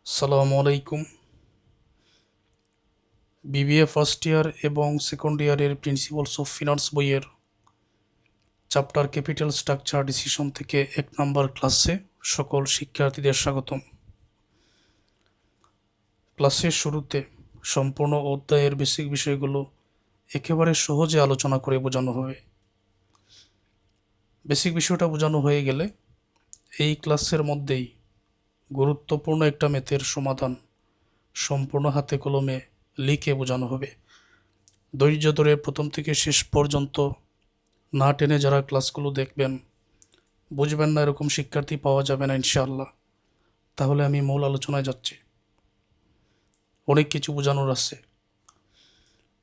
সালামু আলাইকুম। BBA first year এবং সেকেন্ড ইয়ারের প্রিন্সিপালস অফ ফিনান্স বইয়ের চ্যাপ্টার ক্যাপিটাল স্ট্রাকচার ডিসিশন থেকে 1 নম্বর ক্লাসে সকল শিক্ষার্থীদের স্বাগতম। ক্লাসের শুরুতে সম্পূর্ণ অধ্যায়ের বেসিক বিষয়গুলো একেবারে সহজে আলোচনা করে বোঝানো হবে। বেসিক বিষয়টা বোঝানো হয়ে গেলে এই ক্লাসের মধ্যেই গুরুত্বপূর্ণ একটা ম্যাথের সমাধান সম্পূর্ণ হাতে কলমে লিখে বোঝানো হবে। ধৈর্য ধরে প্রথম থেকে শেষ পর্যন্ত না টেনে যারা ক্লাসগুলো দেখবেন, বুঝবেন না এরকম শিক্ষার্থী পাওয়া যাবে না ইনশাআল্লাহ। তাহলে আমি মূল আলোচনায় যাচ্ছি। অনেক কিছু বোঝানোর আছে।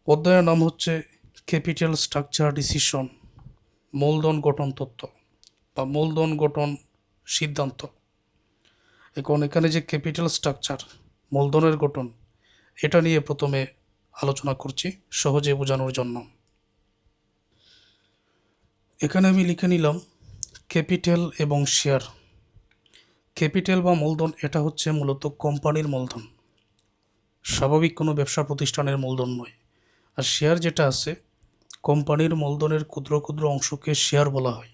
অধ্যায়ের নাম হচ্ছে ক্যাপিটাল স্ট্রাকচার ডিসিশন, মূলধন গঠন তত্ত্ব বা মূলধন গঠন সিদ্ধান্ত। এখন এখানে যে ক্যাপিটাল স্ট্রাকচার, মূলধনের গঠন, এটা নিয়ে প্রথমে আলোচনা করছি সহজে বোঝানোর জন্য। এখানে আমি লিখে নিলাম ক্যাপিটাল এবং শেয়ার। ক্যাপিটাল বা মূলধন এটা হচ্ছে মূলত কোম্পানির মূলধন, স্বাভাবিক কোনো ব্যবসা প্রতিষ্ঠানের মূলধন নয়। আর শেয়ার যেটা আছে, কোম্পানির মূলধনের ক্ষুদ্র ক্ষুদ্র অংশকে শেয়ার বলা হয়।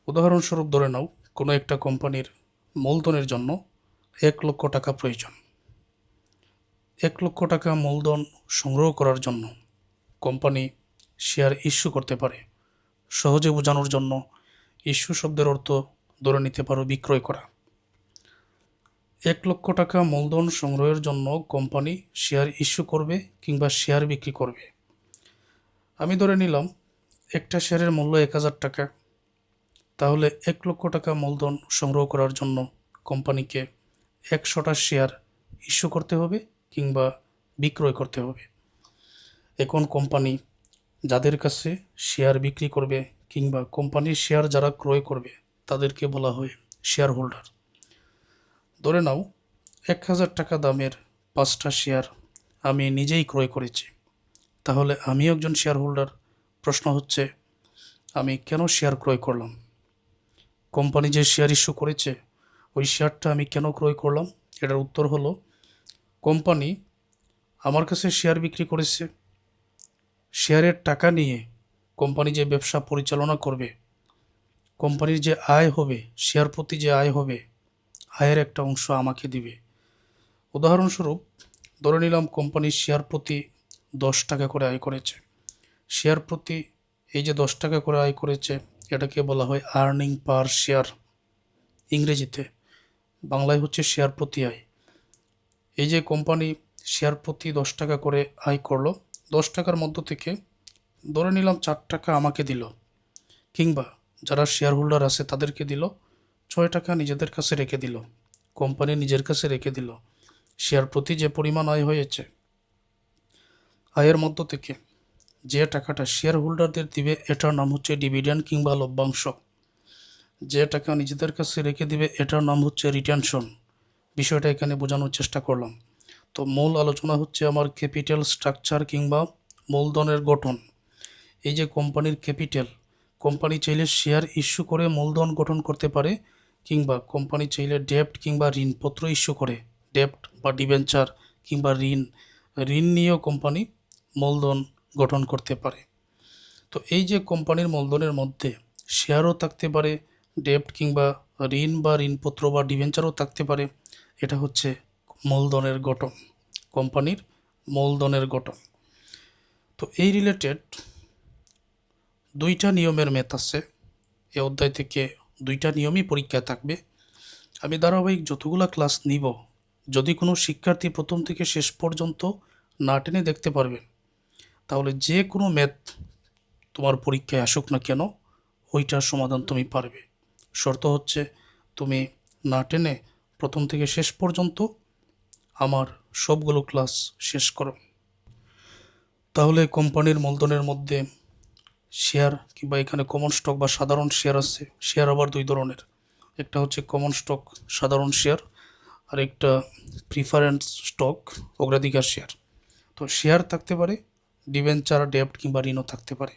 উদাহরণস্বরূপ ধরে নাও, কোনো একটা কোম্পানির মূলধনের জন্য 1 লক্ষ টাকা প্রয়োজন। 1 লক্ষ টাকা মূলধন সংগ্রহ করার জন্য কোম্পানি শেয়ার ইস্যু করতে পারে। সহজে বোঝানোর জন্য ইস্যু শব্দের অর্থ ধরে নিতে পারো বিক্রয় করা। 1 লক্ষ টাকা মূলধন সংগ্রহের জন্য কোম্পানি শেয়ার ইস্যু করবে কিংবা শেয়ার বিক্রি করবে। আমি ধরে নিলাম একটা শেয়ারের মূল্য 1000 টাকা। তাহলে 1 লক্ষ টাকা মূলধন সংগ্রহ করার জন্য কোম্পানিকে 100টা শেয়ার ইস্যু করতে হবে কিংবা বিক্রয় করতে হবে। এখন কোম্পানি যাদের কাছে শেয়ার বিক্রি করবে কিংবা কোম্পানির শেয়ার যারা ক্রয় করবে তাদেরকে বলা হয় শেয়ার হোল্ডার। ধরে নাও 1000 টাকা দামের 5টা শেয়ার আমি নিজেই ক্রয় করেছি। তাহলে আমি একজন শেয়ার হোল্ডার। প্রশ্ন হচ্ছে, আমি কেন শেয়ার ক্রয় করলাম? কোম্পানি যে শেয়ার ইস্যু করেছে ওই শেয়ারটা আমি কেন ক্রয় করলাম? এটার উত্তর হলো, কোম্পানি আমার কাছে শেয়ার বিক্রি করেছে। শেয়ারের টাকা নিয়ে কোম্পানি যে ব্যবসা পরিচালনা করবে, কোম্পানির যে আয় হবে, শেয়ার প্রতি যে আয় হবে, আয়ের একটা অংশ আমাকে দিবে। উদাহরণস্বরূপ ধরে নিলাম কোম্পানির শেয়ার প্রতি 10 টাকা করে আয় করেছে। শেয়ার প্রতি এই যে 10 টাকা করে আয় করেছে, এটাকে বলা হয় আর্নিং পার শেয়ার ইংরেজিতে। বাংলায় হচ্ছে শেয়ার প্রতি আয়। এই যে কোম্পানি শেয়ার প্রতি 10 টাকা করে আয় করলো, 10 টাকার মধ্য থেকে ধরে নিলাম 4 টাকা আমাকে দিল, কিংবা যারা শেয়ার হোল্ডার আছে তাদেরকে দিল, 6 টাকা নিজেদের কাছে রেখে দিল, কোম্পানি নিজের কাছে রেখে দিল। শেয়ার প্রতি যে পরিমাণ আয় হয়েছে, আয়ের মধ্য থেকে যে টাকাটা শেয়ার হোল্ডারদের দিবে এটার নাম হচ্ছে ডিভিডেন্ড কিংবা লভ্যাংশ। যে টাকা নিজেদের কাছে রেখে দিবে এটার নাম হচ্ছে রিটেনশন। বিষয়টা এখানে বোঝানোর চেষ্টা করলাম। তো মূল আলোচনা হচ্ছে আমার ক্যাপিটাল স্ট্রাকচার কিংবা মূলধনের গঠন। এই যে কোম্পানির ক্যাপিটাল, কোম্পানি চাইলে শেয়ার ইস্যু করে মূলধন গঠন করতে পারে, কিংবা কোম্পানি চাইলে ডেপ্ট কিংবা ঋণপত্র ইস্যু করে, ডেপ্ট বা ডিবেঞ্চার কিংবা ঋণ নিয়েও কোম্পানি মূলধন গঠন করতে পারে। তো এই যে কোম্পানির মূলধনের মধ্যে শেয়ারও থাকতে পারে, ডেপ্ট কিংবা ঋণ বা ঋণপত্র বা ডিবেঞ্চারও থাকতে পারে। এটা হচ্ছে মূলধনের গঠন, কোম্পানির মূলধনের গঠন। তো এই রিলেটেড 2টা নিয়মের ম্যাথ আছে। এই অধ্যায় থেকে 2টা নিয়মই পরীক্ষায় থাকবে। আমি ধারাবাহিক যতগুলো ক্লাস নিব, যদি কোনো শিক্ষার্থী প্রথম থেকে শেষ পর্যন্ত না টেনে দেখতে পারবে, তাহলে যে কোনো ম্যাথ তোমার পরীক্ষায় আসুক না কেন ওইটার সমাধান তুমি পারবে। শর্ত হচ্ছে তুমি না টেনে প্রথম থেকে শেষ পর্যন্ত আমার সবগুলো ক্লাস শেষ করো। তাহলে কোম্পানির মূলধনের মধ্যে শেয়ার কিংবা এখানে কমন স্টক বা সাধারণ শেয়ার আছে। শেয়ার আবার 2 ধরনের, একটা হচ্ছে কমন স্টক সাধারণ শেয়ার, আর একটা প্রিফারেন্স স্টক অগ্রাধিকার শেয়ার। তো শেয়ার থাকতে পারে, ডিবেঞ্চার, ডেপ্ট কিংবা ঋণও থাকতে পারে।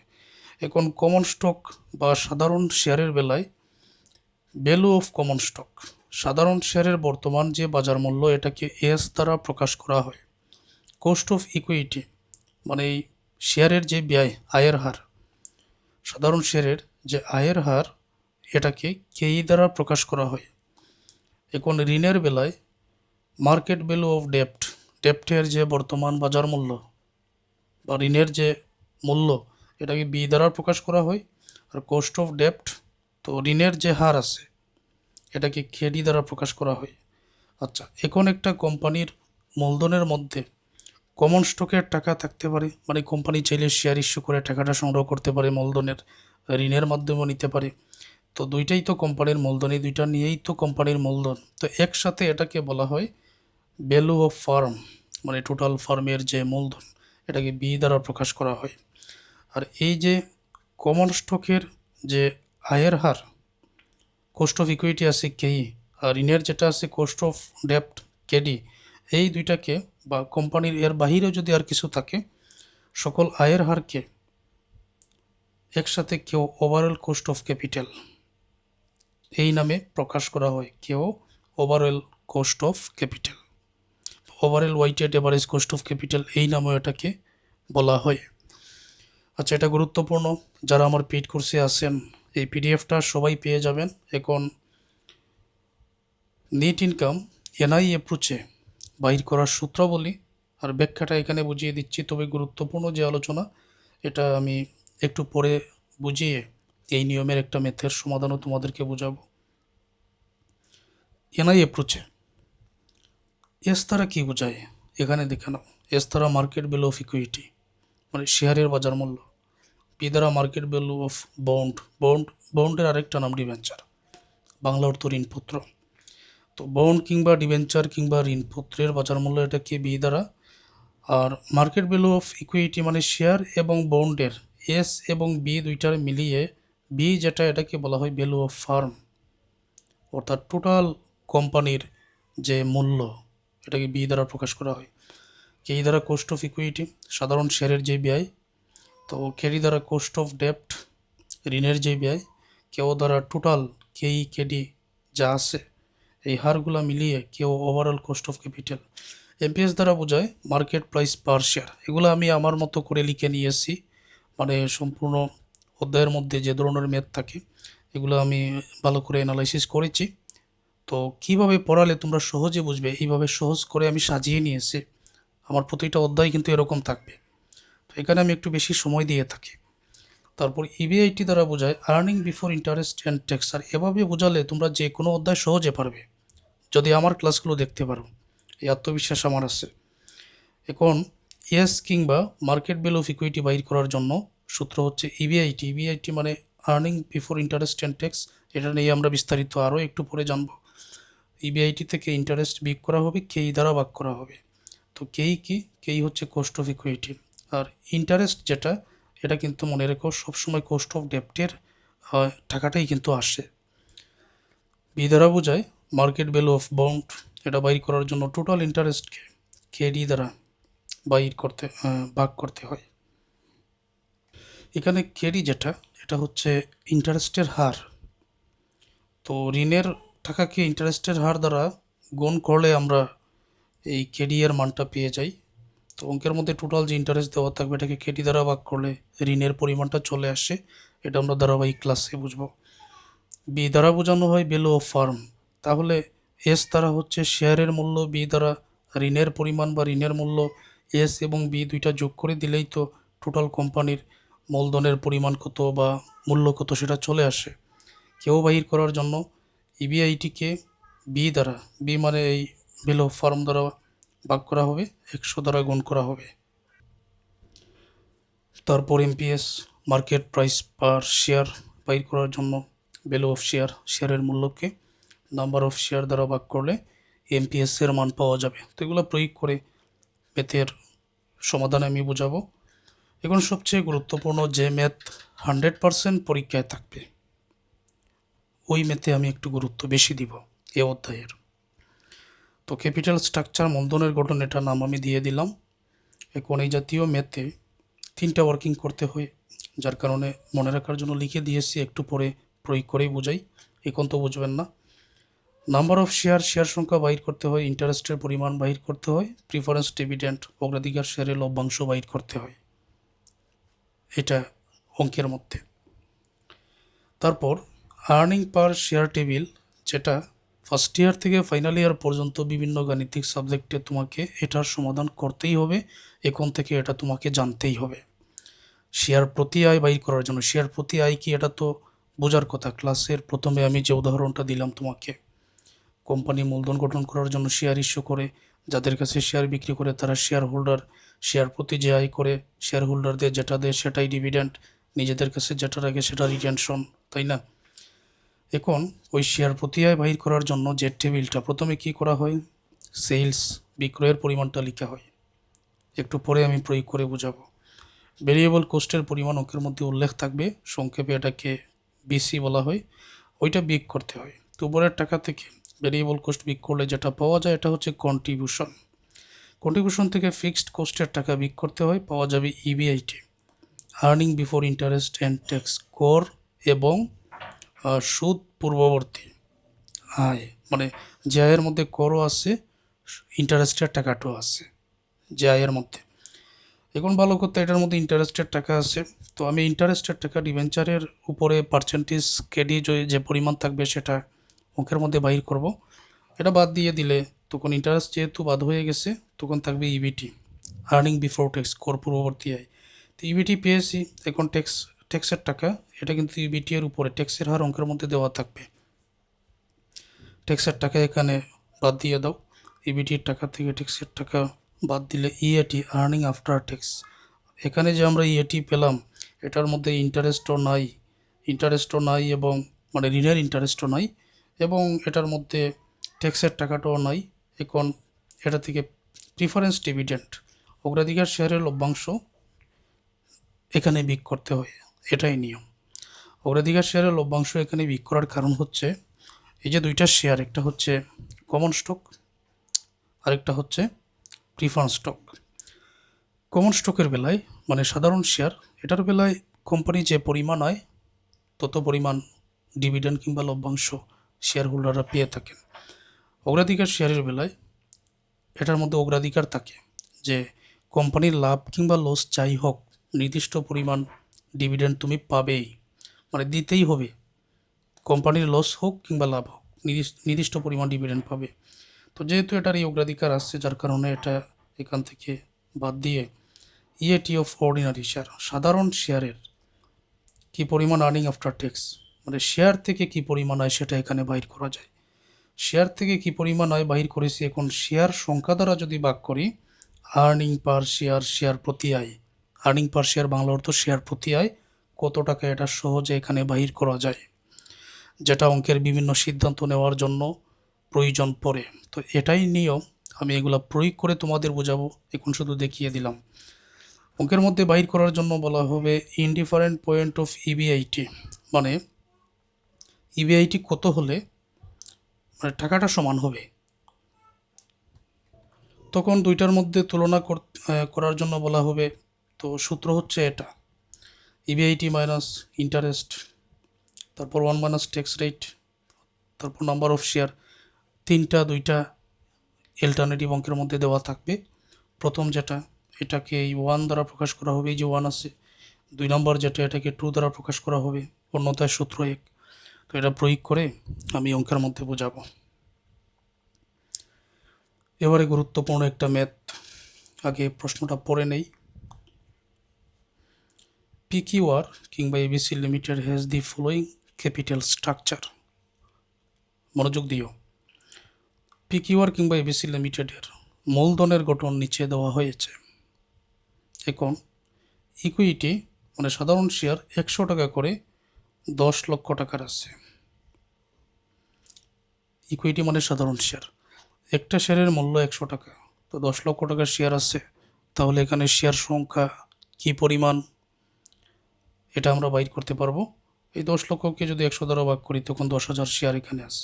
এখন কমন স্টক বা সাধারণ শেয়ারের বেলায় ভ্যালু অফ কমন স্টক, সাধারণ শেয়ারের বর্তমান যে বাজার মূল্য এটাকে এস দ্বারা প্রকাশ করা হয়। কস্ট অফ ইকুইটি মানে এই শেয়ারের যে ব্যয়, আয়ের হার, সাধারণ শেয়ারের যে আয়ের হার এটাকে কেই দ্বারা প্রকাশ করা হয়। এখন ঋণের বেলায় মার্কেট ভ্যালু অফ ডেপ্ট, ডেপ্টের যে বর্তমান বাজার মূল্য বা ঋণের যে মূল্য এটাকে বি দ্বারা প্রকাশ করা হয়। আর কস্ট অফ ডেপ্ট, তো ঋণের যে হার আছে এটাকে কেডি দ্বারা প্রকাশ করা হয়। আচ্ছা, এখন একটা কোম্পানির মূলধনের মধ্যে কমন স্টকের টাকা থাকতে পারে, মানে কোম্পানি চাইলে শেয়ার ইস্যু করে টাকাটা সংগ্রহ করতে পারে, মূলধনের ঋণের মাধ্যমেও নিতে পারে। তো দুইটাই তো কোম্পানির মূলধন, এই দুইটা নিয়েই তো কোম্পানির মূলধন। তো একসাথে এটাকে বলা হয় ভ্যালু অফ ফার্ম, মানে টোটাল ফার্মের যে মূলধন এটাকে বি দ্বারা প্রকাশ করা হয়। আর এই যে কমন স্টকের যে আয়ের হার, কোস্ট অফ ইকুইটি আছে কেই, আর ঋণের যেটা আছে কোস্ট অফ ডেপ্ট কেডি, এই দুইটাকে বা কোম্পানির এর বাহিরেও যদি আর কিছু থাকে সকল আয়ের হারকে একসাথে কেউ ওভারঅল কোস্ট অফ ক্যাপিটাল এই নামে প্রকাশ করা হয়। কেউ overall cost of capital, overall weighted average cost of capital এই নামেও এটাকে বলা হয়। আচ্ছা, এটা গুরুত্বপূর্ণ। যারা আমার পেইড কোর্সে আছেন এই পিডিএফটা সবাই পেয়ে যাবেন। এখন নেট ইনকাম এনআই অ্যাপ্রোচে বাইর করার সূত্রাবলী আর ব্যাখ্যাটা এখানে বুঝিয়ে দিচ্ছি। তবে গুরুত্বপূর্ণ যে আলোচনা এটা আমি একটু পরে বুঝিয়ে এই নিয়মের একটা মেথের সমাধানও তোমাদেরকে বোঝাবো। এনআই অ্যাপ্রোচে এস দ্বারা কী বোঝায় এখানে দেখে নাও। এস দ্বারা মার্কেট ভ্যালু অফ ইকুইটি মানে শেয়ারের বাজার মূল্য। পি দ্বারা মার্কেট ভ্যালু অফ বন্ড, বন্ডের আরেকটা নাম ডিবেঞ্চার, বাংলা অর্থ ঋণপত্র। তো বন্ড কিংবা ডিবেঞ্চার কিংবা ঋণপত্রের বাজার মূল্য এটাকে বি দ্বারা। আর মার্কেট ভ্যালু অফ ইকুইটি মানে শেয়ার এবং বন্ডের এস এবং বি দুইটার মিলিয়ে বি যেটা এটাকে বলা হয় ভ্যালু অফ ফার্ম, অর্থাৎ টোটাল কোম্পানির যে মূল্য এটাকে বি দ্বারা প্রকাশ করা হয়। কেই দ্বারা কোস্ট অফ ইকুইটি সাধারণ শেয়ারের যে ব্যয়, তো কেডি দ্বারা কোস্ট অফ ডেপ্ট ঋণের যে ব্যয়, কেউ দ্বারা টোটাল কেই কেডি যা আছে এই হারগুলো মিলিয়ে কেউ overall cost of capital. MPS দ্বারা বোঝায় মার্কেট প্রাইস পার শেয়ার। এগুলো আমি আমার মতো করে লিখে নিয়েছি, মানে সম্পূর্ণ অধ্যায়ের মধ্যে যে ধরনের ম্যাথ থাকে এগুলো আমি ভালো করে অ্যানালাইসিস করেছি। তো কিভাবে পড়ালে তোমরা সহজে বুঝবে এইভাবে সহজ করে আমি সাজিয়ে নিয়েছি। আমার প্রতিটা অধ্যায় কিন্তু এরকম থাকবে, তো এখানে আমি একটু বেশি সময় দিয়ে থাকি। তারপর ইবিআইটি দ্বারা বোঝায় earning before interest and tax. আর এভাবে বোঝালে তোমরা যে কোনো অধ্যায় সহজে পারবে যদি আমার ক্লাসগুলো দেখতে পারো, এই আত্মবিশ্বাস আমার আছে। এখন এস কিংবা মার্কেট ভ্যালু অফ ইকুইটি বাইর করার জন্য সূত্র হচ্ছে ইবিআইটি। ইবিআইটি মানে earning before interest and tax. এটা নিয়ে আমরা বিস্তারিত আরও একটু পরে জানবো। ইবিআইটি থেকে ইন্টারেস্ট বিয়োগ করা হবে, কেই দ্বারা ভাগ করা হবে। তো কেই কি, কেই হচ্ছে কোস্ট অফ ইকুইটি। আর ইন্টারেস্ট যেটা এটা কিন্তু মনে রেখো সবসময় কোস্ট অফ ডেপ্টের টাকাটাই কিন্তু আসে। বি দ্বারা বোঝায় মার্কেট ভ্যালু অফ বন্ড। এটা বাইর করার জন্য টোটাল ইন্টারেস্টকে কেডি দ্বারা ভাগ করতে হয়। এখানে কেডি যেটা এটা হচ্ছে ইন্টারেস্টের হার। তো ঋণের টাকাকে ইন্টারেস্টের হার দ্বারা গুণ করলে আমরা এই কেডি এর মানটা পেয়ে যাই। তো অঙ্কের মধ্যে টোটাল যে ইন্টারেস্ট দেওয়া থাকবে এটাকে কেডি দ্বারা ভাগ করলে ঋণের পরিমাণটা চলে আসে। এটা আমরা ধারাবাহিক ক্লাসে বুঝবো। বি দ্বারা বোঝানো হয় ভ্যালু অফ ফার্ম। তাহলে এস দ্বারা হচ্ছে শেয়ারের মূল্য, বি দ্বারা ঋণের পরিমাণ বা ঋণের মূল্য। এস এবং বি দুইটা যোগ করে দিলেই তো টোটাল কোম্পানির মূলধনের পরিমাণ কত বা মূল্য কত সেটা চলে আসে। কেউ বাহির করার জন্য ইবিআইটিকে বি দ্বারা, বি মানে এই ভ্যালু অফ ফার্ম দ্বারা ভাগ করা হবে, 100 দ্বারা গুণ করা হবে। তারপর amps market price per share বাইর করার জন্য ভ্যালু অফ শেয়ার, শেয়ারের মূল্যকে নাম্বার অফ শেয়ার দ্বারা ভাগ করলে এমপিএস এর মান পাওয়া যাবে। তো এগুলো প্রয়োগ করে ম্যাথের সমাধান আমি বোঝাবো। এখন সবচেয়ে গুরুত্বপূর্ণ যে ম্যাথ 100% পরীক্ষায় থাকবে ওই ম্যাথে আমি একটু গুরুত্ব বেশি দিব এ অধ্যায়ের। তো ক্যাপিটাল স্ট্রাকচার মূলধনের গঠন এটা নাম আমি দিয়ে দিলাম। এখন এই জাতীয় ম্যাথে 3টা ওয়ার্কিং করতে হয়, যার কারণে মনে রাখার জন্য লিখে দিয়েছি, একটু পরে প্রয়োগ করেই বোঝাই, এখন তো বুঝবেন না। নাম্বার অফ শেয়ার সংখ্যা বাহির করতে হয়, ইন্টারেস্টের পরিমাণ বাহির করতে হয়, প্রিফারেন্স ডিভিডেন্ড অগ্রাধিকার শেয়ারের লভ্যাংশ বাহির করতে হয়। এটা অঙ্কের মধ্যে। তারপর আর্নিং পার শেয়ার টেবিল, যেটা ফার্স্ট ইয়ার থেকে ফাইনাল ইয়ার পর্যন্ত বিভিন্ন গাণিতিক সাবজেক্টে তোমাকে এটার সমাধান করতেই হবে, এখন থেকে এটা তোমাকে জানতেই হবে। শেয়ার প্রতি আয় বাহির করার জন্য, শেয়ার প্রতি আয় কি এটা তো বোঝার কথা। ক্লাসের প্রথমে আমি যে উদাহরণটা দিলাম তোমাকে, কোম্পানি মূলধন গঠন করার জন্য শেয়ার ইস্যু করে, যাদের কাছে শেয়ার বিক্রি করে তারা শেয়ার হোল্ডার, শেয়ার প্রতি যে আয় করে শেয়ার হোল্ডারদের যেটা দেয় সেটাই ডিভিডেন্ড, নিজেদের কাছে যেটা রাখে সেটা রিটেনশন, তাই না? এখন ওই শেয়ার প্রতি আয় বাহির করার জন্য যে টেবিলটা প্রথমে কি করা হয়, সেলস বিক্রয়ের পরিমাণটা লেখা হয়, একটু পরে আমি প্রয়োগ করে বোঝাবো। ভেরিয়েবল কোস্টের পরিমাণ অঙ্কের মধ্যে উল্লেখ থাকবে, সংক্ষেপে এটাকে বিসি বলা হয়, ওইটা বিয়োগ করতে হয়। তো উপরের টাকা থেকে ভেরিয়েবল কোস্ট বিয়োগ করলে যেটা পাওয়া যায় এটা হচ্ছে কন্ট্রিবিউশন। কন্ট্রিবিউশন থেকে ফিক্সড কোস্টের টাকা বিয়োগ করতে হয়, পাওয়া যাবে EBIT, earning before interest and tax, কর এবং সুদ পূর্ববর্তী আয়, মানে যে আয়ের মধ্যে করও আছে, ইন্টারেস্টের টাকাটাও আছে যে আয়ের মধ্যে। এখন ভালো করতে এটার মধ্যে ইন্টারেস্টের টাকা আছে, তো আমি ইন্টারেস্টের টাকা ডিবেঞ্চারের উপরে পার্সেন্টেজ কেডি যে পরিমাণ থাকবে সেটা অঙ্কের মধ্যে বাহির করব। এটা বাদ দিয়ে দিলে তখন ইন্টারেস্ট যেহেতু বাদ হয়ে গেছে তখন থাকবে ইবিটি, আর্নিং বিফোর ট্যাক্স, কর পূর্ববর্তী আয়। তো ইবিটি পেয়েছি, এখন ট্যাক্সের টাকা, এটা কিন্তু ইবিটি এর উপরে ট্যাক্সের হার অঙ্কের মধ্যে দেওয়া থাকবে। ট্যাক্সের টাকা এখানে বাদ দিয়ে দাও, ইবিটির টাকা থেকে ট্যাক্সের টাকা বাদ দিলে ইএটি, আর্নিং আফটার ট্যাক্স। এখানে যে আমরা ইএটি পেলাম এটার মধ্যে ইন্টারেস্টও নাই এবং মানে ঋণের ইন্টারেস্টও নাই, এবং এটার মধ্যে ট্যাক্সের টাকাটাও নাই। এখন এটা থেকে প্রিফারেন্স ডিভিডেন্ড অগ্রাধিকার শেয়ারের লভ্যাংশ এখানে বিয়োগ করতে হয়, এটাই নিয়ম। অগ্রাধিকার শেয়ারের লভ্যাংশ এখানে বিয়োগ করার কারণ হচ্ছে এই যে দুইটা শেয়ার, একটা হচ্ছে কমন স্টক আরেকটা হচ্ছে প্রিফারেন্স স্টক। কমন স্টকের বেলায় মানে সাধারণ শেয়ার, এটার বেলায় কোম্পানি যে পরিমাণ আয় তত পরিমাণ ডিভিডেন্ড কিংবা লভ্যাংশ শেয়ার হোল্ডাররা পেয়ে থাকেন। অগ্রাধিকার শেয়ারের বেলায় এটার মধ্যে অগ্রাধিকার থাকে যে কোম্পানির লাভ কিংবা লস যাই হোক নির্দিষ্ট পরিমাণ ডিভিডেন্ড তুমি পাবেই, মানে দিতেই হবে, কোম্পানির লস হোক কিংবা লাভ হোক নির্দিষ্ট পরিমাণ ডিভিডেন্ড পাবে। তো যেহেতু এটার এই অগ্রাধিকার আসছে যার কারণে এটা এখান থেকে বাদ দিয়ে ইএটি অফ অর্ডিনারি শেয়ার, সাধারণ শেয়ারের কী পরিমাণ আর্নিং আফটার ট্যাক্স, মানে শেয়ার থেকে কী পরিমাণ আয় সেটা এখানে বাহির করা যায়। শেয়ার থেকে কী পরিমাণ আয় বাহির করেছি, এখন শেয়ার সংখ্যা দ্বারা যদি ভাগ করি, আর্নিং পার শেয়ার, শেয়ার প্রতি আয়, আর্নিং পার শেয়ার বাংলা অর্থ শেয়ার প্রতি আয় কত টাকা, এটা সহজে এখানে বাহির করা যায়, যেটা অঙ্কের বিভিন্ন সিদ্ধান্ত নেওয়ার জন্য প্রয়োজন পড়ে। তো এটাই নিয়ম, আমি এগুলা প্রয়োগ করে তোমাদের বোঝাবো, এখন শুধু দেখিয়ে দিলাম। অঙ্কের মধ্যে বাহির করার জন্য বলা হবে ইনডিফারেন্ট পয়েন্ট অফ ইবিআইটি, মানে ইবিআইটি কত হলে মানে টাকাটা সমান হবে, তখন দুইটার মধ্যে তুলনা করার জন্য বলা হবে। তো সূত্র হচ্ছে এটা, ইবিআইটি মাইনাস ইন্টারেস্ট, তারপর 1 মাইনাস ট্যাক্স রেট, তারপর নাম্বার অফ শেয়ার, দুইটা অল্টারনেটিভ অঙ্কের মধ্যে দেওয়া থাকবে। প্রথম যেটা এটাকে এই 1 দ্বারা প্রকাশ করা হবে, এই যে 1 আছে। 2 নম্বর যেটা এটাকে 2 দ্বারা প্রকাশ করা হবে, অন্যথায় সূত্র 1। তো এটা প্রয়োগ করে আমি অঙ্কের মধ্যে বোঝাবো। এবারে গুরুত্বপূর্ণ একটা ম্যাথ, আগে প্রশ্নটা পড়ে নেই। পিকিউআর কিংবা ABC limited has the following capital structure, মনোযোগ দিও। পিকিউআর কিংবা এবিসি লিমিটেডের মূলধনের গঠন নিচে দেওয়া হয়েছে। এখন ইকুইটি মানে সাধারণ শেয়ার 100 টাকা করে 10 লক্ষ টাকার আছে। ইকুইটি মানে সাধারণ শেয়ার, একটা শেয়ারের মূল্য 100 টাকা, তো 10 লক্ষ টাকার শেয়ার আছে, তাহলে এখানে শেয়ার সংখ্যা কি পরিমাণ এটা আমরা বাইর করতে পারবো। এই 10 লক্ষকে যদি 100 দ্বারা ভাগ করি তখন 10,000 শেয়ার এখানে আছে।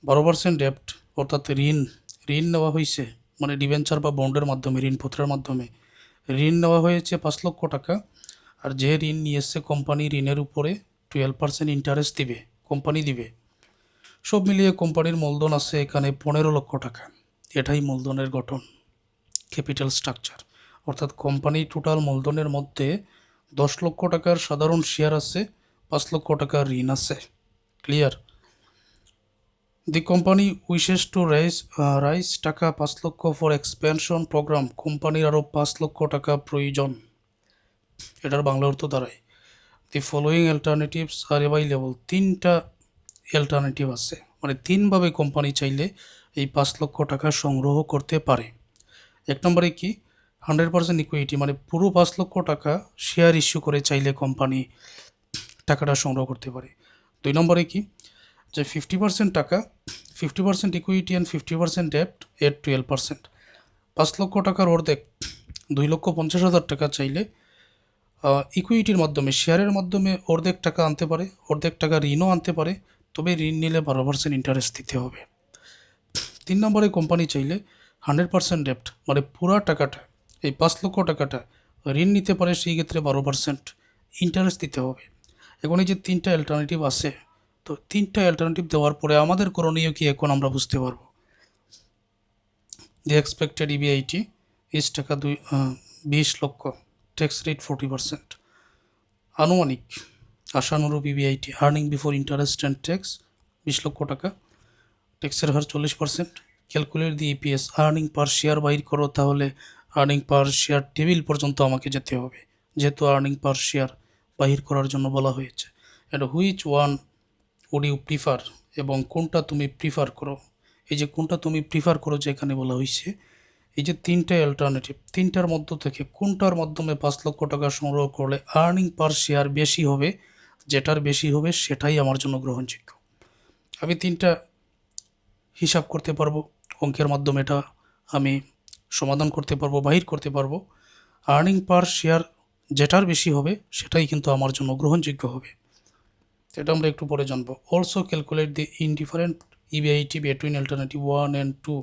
12% ডেপ্ট অর্থাৎ ঋণ নেওয়া হয়েছে, মানে ডিবেঞ্চার বা বন্ডের মাধ্যমে, ঋণপত্রের মাধ্যমে ঋণ নেওয়া হয়েছে 5 লক্ষ টাকা। আর যে ঋণ নিয়েছে কোম্পানি, ঋণের উপরে 12% ইন্টারেস্ট দিবে, কোম্পানি দিবে। সব মিলিয়ে কোম্পানির মূলধন আছে এখানে 15 লক্ষ টাকা। এটাই মূলধনের গঠন, ক্যাপিটাল স্ট্রাকচার। অর্থাৎ কোম্পানি টোটাল মূলধনের মধ্যে 10 লক্ষ টাকার সাধারণ শেয়ার আছে, 5 লক্ষ টাকার ঋণ আছে। Clear? The company wishes to rise টাকা 5 লক্ষ ফর এক্সপেনশন প্রোগ্রাম। কোম্পানির আরও 5 লক্ষ টাকা প্রয়োজন। এটার বাংলা অর্থ দাঁড়ায়, the following alternatives are available. 3টা অল্টারনেটিভ আছে, মানে 3ভাবে কোম্পানি চাইলে এই 5 লক্ষ টাকা সংগ্রহ করতে পারে। 1 নম্বরে কি, 100% ইকুইটি, মানে পুরো 5 লক্ষ টাকা শেয়ার ইস্যু করে চাইলে কোম্পানি টাকাটা সংগ্রহ করতে পারে। 2 নম্বরে কি, যে 50% টাকা, 50% ইকুইটি অ্যান্ড 50% ডেপ্ট এট 12%। 5 লক্ষ টাকার অর্ধেক 2,50,000 টাকা চাইলে ইকুইটির মাধ্যমে, শেয়ারের মাধ্যমে অর্ধেক টাকা আনতে পারে, অর্ধেক টাকা ঋণও আনতে পারে, তবে ঋণ নিলে 12% ইন্টারেস্ট দিতে হবে। 3 নম্বরে কোম্পানি চাইলে 100% ডেপ্ট, মানে পুরা টাকাটা, এই 5 লক্ষ টাকাটা ঋণ নিতে পারে, সেই ক্ষেত্রে 12% ইন্টারেস্ট দিতে হবে। এখন এই যে 3টা অ্যালটারনেটিভ আছে, তো 3টা অ্যালটারনেটিভ দেওয়ার পরে আমাদের করণীয় কি এখন আমরা বুঝতে পারবো। দি এক্সপেক্টেড ইবিআইটি ইস টাকা 20 লক্ষ, ট্যাক্স রেট 40%। আনুমানিক আশানুরূপ EBIT, earning before interest and tax 20 লক্ষ টাকা, ট্যাক্সের হার 40%। Calculate the EPS, earning per share বাইর করো, তাহলে আর্নিং পার শেয়ার টেবিল পর্যন্ত আমাকে যেতে হবে, যেহেতু আর্নিং পার শেয়ার বাহির করার জন্য বলা হয়েছে। And which one would you prefer, এবং কোনটা তুমি প্রিফার করো। এই যে কোনটা তুমি প্রিফার করো যে এখানে বলা হয়েছে, এই যে 3টা অ্যালটারনেটিভ, 3টার মধ্য থেকে কোনটার মাধ্যমে 5 লক্ষ টাকা সংগ্রহ করলে আর্নিং পার শেয়ার বেশি হবে, যেটার বেশি হবে সেটাই আমার জন্য গ্রহণযোগ্য। আমি 3টা হিসাব করতে পারবো, অঙ্কের মাধ্যমে এটা আমি সমাধান করতে পারবো, বাহির করতে পারবো। আর্নিং পার শেয়ার যেটার বেশি হবে সেটাই কিন্তু আমার জন্য গ্রহণযোগ্য হবে। এটা আমরা একটু পরে জানবো। Also calculate the indifferent EBIT between alternative 1 and 2।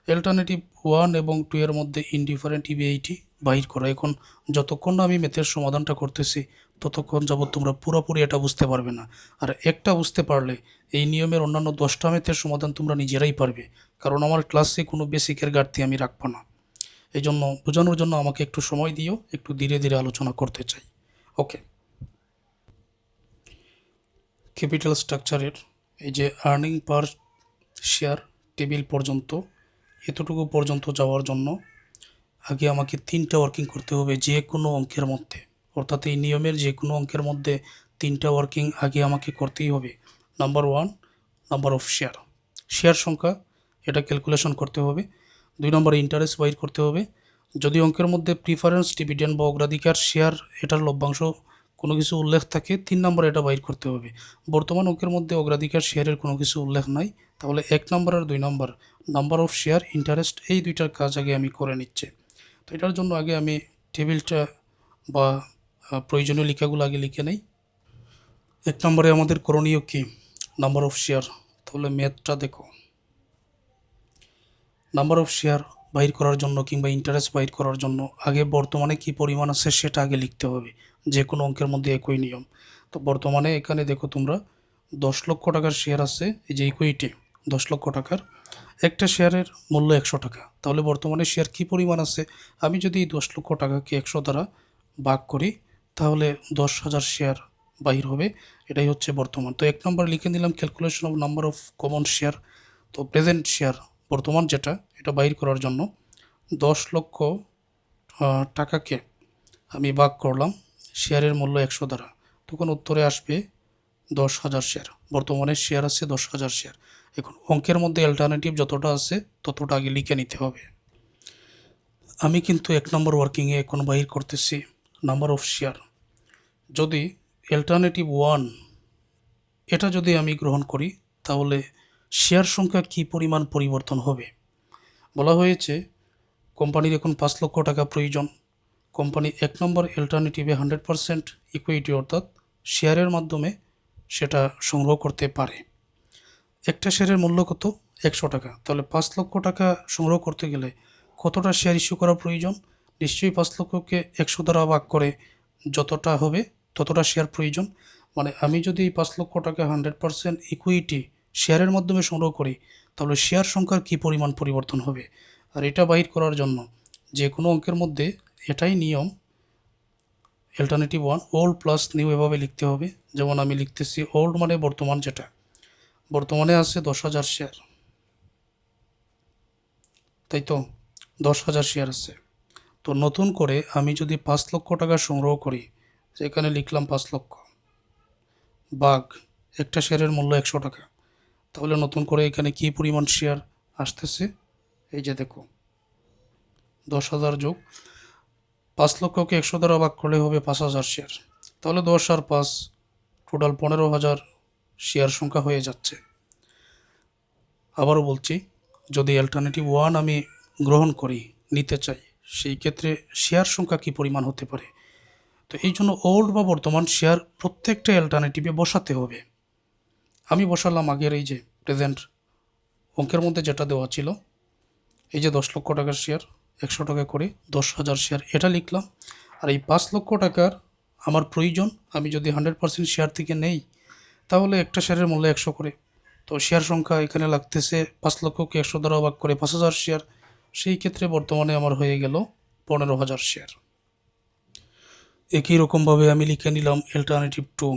Alternative 1 এবং 2 এর মধ্যে ইনডিফারেন্ট ইবিআইটি বাহির করা। এখন যতক্ষণ না আমি ম্যাথের সমাধানটা করতেছি ততক্ষণ যাবত তোমরা পুরোপুরি এটা বুঝতে পারবে না। আর একটা বুঝতে পারলে এই নিয়মের অন্যান্য 10টা ম্যাথের সমাধান তোমরা নিজেরাই পারবে, কারণ আমার ক্লাসে কোনো বেসিকের ঘাটতি আমি রাখবো না। এই জন্য বোঝানোর জন্য আমাকে একটু সময় দিও, একটু ধীরে ধীরে আলোচনা করতে চাই। ওকে, ক্যাপিটাল স্ট্রাকচারের এই যে আর্নিং পার শেয়ার টেবিল পর্যন্ত, এতটুকু পর্যন্ত যাওয়ার জন্য আগে আমাকে 3টা ওয়ার্কিং করতে হবে যে কোনো অঙ্কের মধ্যে, অর্থাৎ এই নিয়মের যে কোনো অঙ্কের মধ্যে 3টা ওয়ার্কিং আগে আমাকে করতেই হবে। Number 1, number of share, share সংখ্যা, এটা ক্যালকুলেশন করতে হবে। 2 নম্বরে ইন্টারেস্ট বাইর করতে হবে। যদি অঙ্কের মধ্যে প্রিফারেন্স, ডিভিডেন্ড বা অগ্রাধিকার শেয়ার, এটার লভ্যাংশ কোনো কিছু উল্লেখ থাকে, 3 নম্বরে এটা বাইর করতে হবে। বর্তমান অঙ্কের মধ্যে অগ্রাধিকার শেয়ারের কোনো কিছু উল্লেখ নাই, তাহলে 1 নম্বর আর 2 নম্বর, নাম্বার অফ শেয়ার, ইন্টারেস্ট, এই 2টার কাজ আগে আমি করে নিচ্ছি। তো এটার জন্য আগে আমি টেবিলটা বা প্রয়োজনীয় লেখাগুলো আগে লিখে নেই। 1 নম্বরে আমাদের করণীয় কি, নাম্বার অফ শেয়ার। তাহলে ম্যাথটা দেখো, নাম্বার অফ শেয়ার বাইর করার জন্য কিংবা ইন্টারেস্ট বাইর করার জন্য আগে বর্তমানে কি পরিমাণ আছে সেটা আগে লিখতে হবে। যে কোনো অঙ্কের মধ্যে একই নিয়ম। তো বর্তমানে এখানে দেখো তোমরা 10 লক্ষ টাকার শেয়ার আছে, এই যে ইকুইটি 10 লক্ষ টাকার, একটা শেয়ারের মূল্য 100 টাকা। তাহলে বর্তমানে শেয়ার কি পরিমাণ আছে, আমি যদি এই 10 লক্ষ টাকাকে 100 দ্বারা ভাগ করি তাহলে 10,000 শেয়ার বাহির হবে। এটাই হচ্ছে বর্তমান। তো 1 নম্বর লিখে নিলাম calculation of number of common share. তো প্রেজেন্ট শেয়ার বর্তমান যেটা, এটা বাহির করার জন্য 10 লক্ষ টাকাকে আমি ভাগ করলাম শেয়ারের মূল্য 100 দ্বারা, তখন উত্তরে আসবে 10,000 শেয়ার। বর্তমানে শেয়ার আছে 10,000 শেয়ার। এখন অঙ্কের মধ্যে অল্টারনেটিভ যতটা আছে ততটা আগে লিখে নিতে হবে। আমি কিন্তু 1 নম্বর ওয়ার্কিংয়ে এখন বাহির করতেছি নাম্বার অফ শেয়ার। যদি অল্টারনেটিভ 1 এটা যদি আমি গ্রহণ করি তাহলে শেয়ার সংখ্যা কী পরিমাণ পরিবর্তন হবে। বলা হয়েছে কোম্পানির এখন 5 লক্ষ টাকা প্রয়োজন। কোম্পানি 1 নম্বর অল্টারনেটিভে 100% ইকুইটি অর্থাৎ শেয়ারের মাধ্যমে সেটা সংগ্রহ করতে পারে। একটা শেয়ারের মূল্য কত, 100 টাকা। তাহলে 5 লক্ষ টাকা সংগ্রহ করতে গেলে কতটা শেয়ার ইস্যু করা প্রয়োজন, নিশ্চয়ই 5 লক্ষকে 100 দ্বারা ভাগ করে যতটা হবে ততটা শেয়ার প্রয়োজন। মানে আমি যদি 5 লক্ষ টাকা 100% ইকুইটি শেয়ারের মাধ্যমে সংগ্রহ করি, তাহলে শেয়ার সংখ্যার কী পরিমাণ পরিবর্তন হবে। আর এটা বাহির করার জন্য যে কোনো অঙ্কের মধ্যে এটাই নিয়ম, alternative one old plus new এভাবে লিখতে হবে। যেমন আমি লিখতেছি ওল্ড মানে বর্তমান, যেটা বর্তমানে আছে 10,000 শেয়ার, তাই তো 10,000 শেয়ার আছে। তো নতুন করে আমি যদি 5 লক্ষ টাকা সংগ্রহ করি, সেখানে লিখলাম 5 লক্ষ ভাগ একটা শেয়ারের মূল্য 100 টাকা, তাহলে নতুন করে এখানে কি পরিমাণ শেয়ার আসতেছে, এই যে দেখো 10,000 যোগ 5 লক্ষকে 100 দ্বারা ভাগ করলে হবে 5,000 শেয়ার, তাহলে 10 আর 5 টোটাল 15,000 শেয়ার সংখ্যা হয়ে যাচ্ছে। আবারও বলছি, যদি অল্টারনেটিভ ওয়ান আমি গ্রহণ করি, নিতে চাই, সেই ক্ষেত্রে শেয়ার সংখ্যা কী পরিমাণ হতে পারে। তো এই জন্য ওল্ড বা বর্তমান শেয়ার প্রত্যেকটা অল্টারনেটিভে বসাতে হবে। আমি বসালাম আগের এই যে প্রেজেন্ট অঙ্কের মধ্যে যেটা দেওয়া ছিল, এই যে 10 লক্ষ টাকার শেয়ার 100 টাকা করে 10,000 শেয়ার, এটা লিখলাম। আর এই 5 লক্ষ টাকার আমার প্রয়োজন, আমি যদি 100% শেয়ার থেকে নেই, তাহলে একটা শেয়ারের মূল্য 100 করে। তো শেয়ার সংখ্যা এখানে লাগতেছে 5 লক্ষকে 100 দ্বারা ভাগ করে 5,000 শেয়ার, সেই ক্ষেত্রে বর্তমানে আমার হয়ে গেল 15,000 শেয়ার। একই রকমভাবে আমি লিখে নিলাম অল্টারনেটিভ টু,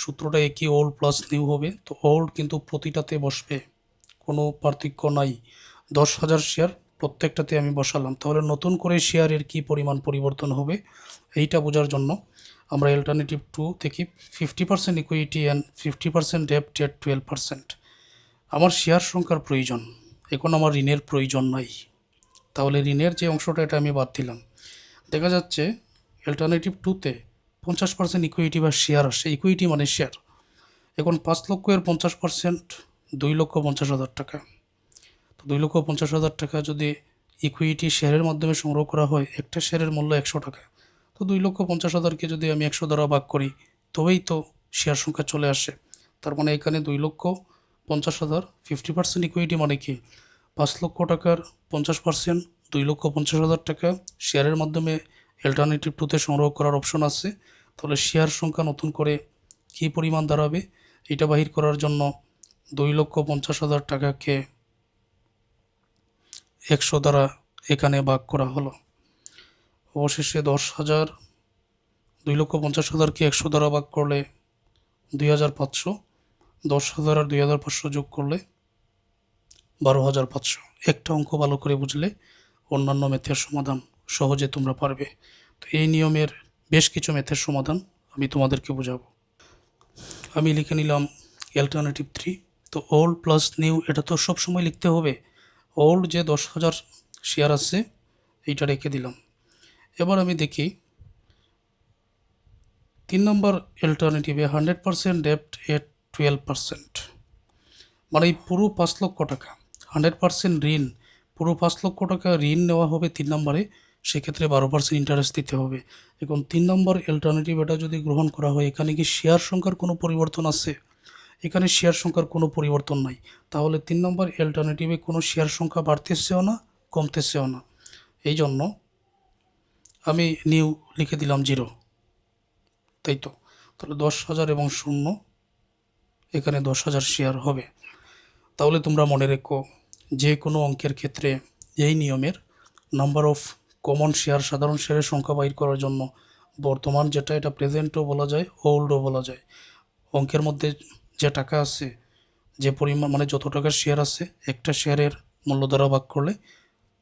সূত্রটা একই, ওল্ড প্লাস নিউ হবে। তো ওল্ড কিন্তু প্রতিটাতে বসবে, কোনো পার্থক্য নাই। 10,000 শেয়ার প্রত্যেকটাতে আমি বসালাম, তাহলে নতুন করে শেয়ারের কি পরিমাণ পরিবর্তন হবে এইটা বোঝার জন্য আমরা অল্টারনেটিভ টু থেকে 50% ইকুইটি অ্যান্ড 50% ডেপ্ট এট 12%। আমার শেয়ার সংখ্যার প্রয়োজন, এখন আমার ঋণের প্রয়োজন নাই, তাহলে ঋণের যে অংশটা এটা আমি বাদ দিলাম। দেখা যাচ্ছে অল্টারনেটিভ টুতে 50% ইকুইটি বা শেয়ার আসে, ইকুইটি মানে শেয়ার। এখন 5 লক্ষের 50% 2,50,000 টাকা। তো 2,50,000 টাকা যদি ইকুইটি শেয়ারের মাধ্যমে সংগ্রহ করা হয়, একটা শেয়ারের মূল্য 100 টাকা। তো 2,50,000কে যদি আমি 100 দ্বারা ভাগ করি, তবেই তো শেয়ার সংখ্যা চলে আসে। তার মানে এখানে 2,50,000 50% ইকুইটি মানে কি, 5 লক্ষ টাকার 50% 2,50,000 টাকা শেয়ারের মাধ্যমে অল্টারনেটিভ টুতে সংগ্রহ করার অপশন আছে। তাহলে শেয়ার সংখ্যা নতুন করে কী পরিমাণ দাঁড়াবে, এটা বাহির করার জন্য 2,50,000 টাকাকে 100 দ্বারা এখানে ভাগ করা হলো। অবশেষে 10,000, 2,50,000কে 100 দ্বারা ভাগ করলে 2,500, 10,000 আর 2,500 যোগ করলে 12,500। একটা অঙ্ক ভালো করে বুঝলে অন্যান্য ম্যাথের সমাধান সহজে তোমরা পারবে। তো এই নিয়মের বেশ কিছু ম্যাথের সমাধান আমি তোমাদেরকে বোঝাবো। আমি লিখে নিলাম অল্টারনেটিভ থ্রি। তো ওল্ড প্লাস নিউ এটা তো সবসময় লিখতে হবে। ওল্ড যে 10,000 শেয়ার আছে এইটা রেখে দিলাম। এবার আমি দেখি 3 নম্বর অল্টারনেটিভে 100% ডেপ্ট এট 12%, মানে এই পুরো 5 লক্ষ টাকা 100% ঋণ, পুরো 5 লক্ষ টাকা ঋণ নেওয়া হবে 3 নম্বরে, সেক্ষেত্রে 12% ইন্টারেস্ট দিতে হবে। এখন 3 নম্বর অল্টারনেটিভ এটা যদি গ্রহণ করা হয়, এখানে কি শেয়ার সংখ্যার কোনো পরিবর্তন আছে? এখানে শেয়ার সংখ্যার কোনো পরিবর্তন নাই, তাহলে 3 নম্বর অল্টারনেটিভে কোনো শেয়ার সংখ্যা বাড়তেছেও না কমতেছেও না। এই জন্য আমি নিউ লিখে দিলাম 0, তাই তো। তাহলে 10,000 এবং 0, এখানে 10,000 শেয়ার হবে। তাহলে তোমরা মনে রেখো, যে কোনো অঙ্কের ক্ষেত্রে এই নিয়মের নাম্বার অফ কমন শেয়ার, সাধারণ শেয়ারের সংখ্যা বাইর করার জন্য বর্তমান যেটা, এটা প্রেজেন্টও বলা যায়, ওল্ডও বলা যায়। অঙ্কের মধ্যে যে টাকা আছে, যে পরিমাণ মানে যত টাকার শেয়ার আছে, একটা শেয়ারের মূল্য দ্বারা ভাগ করলে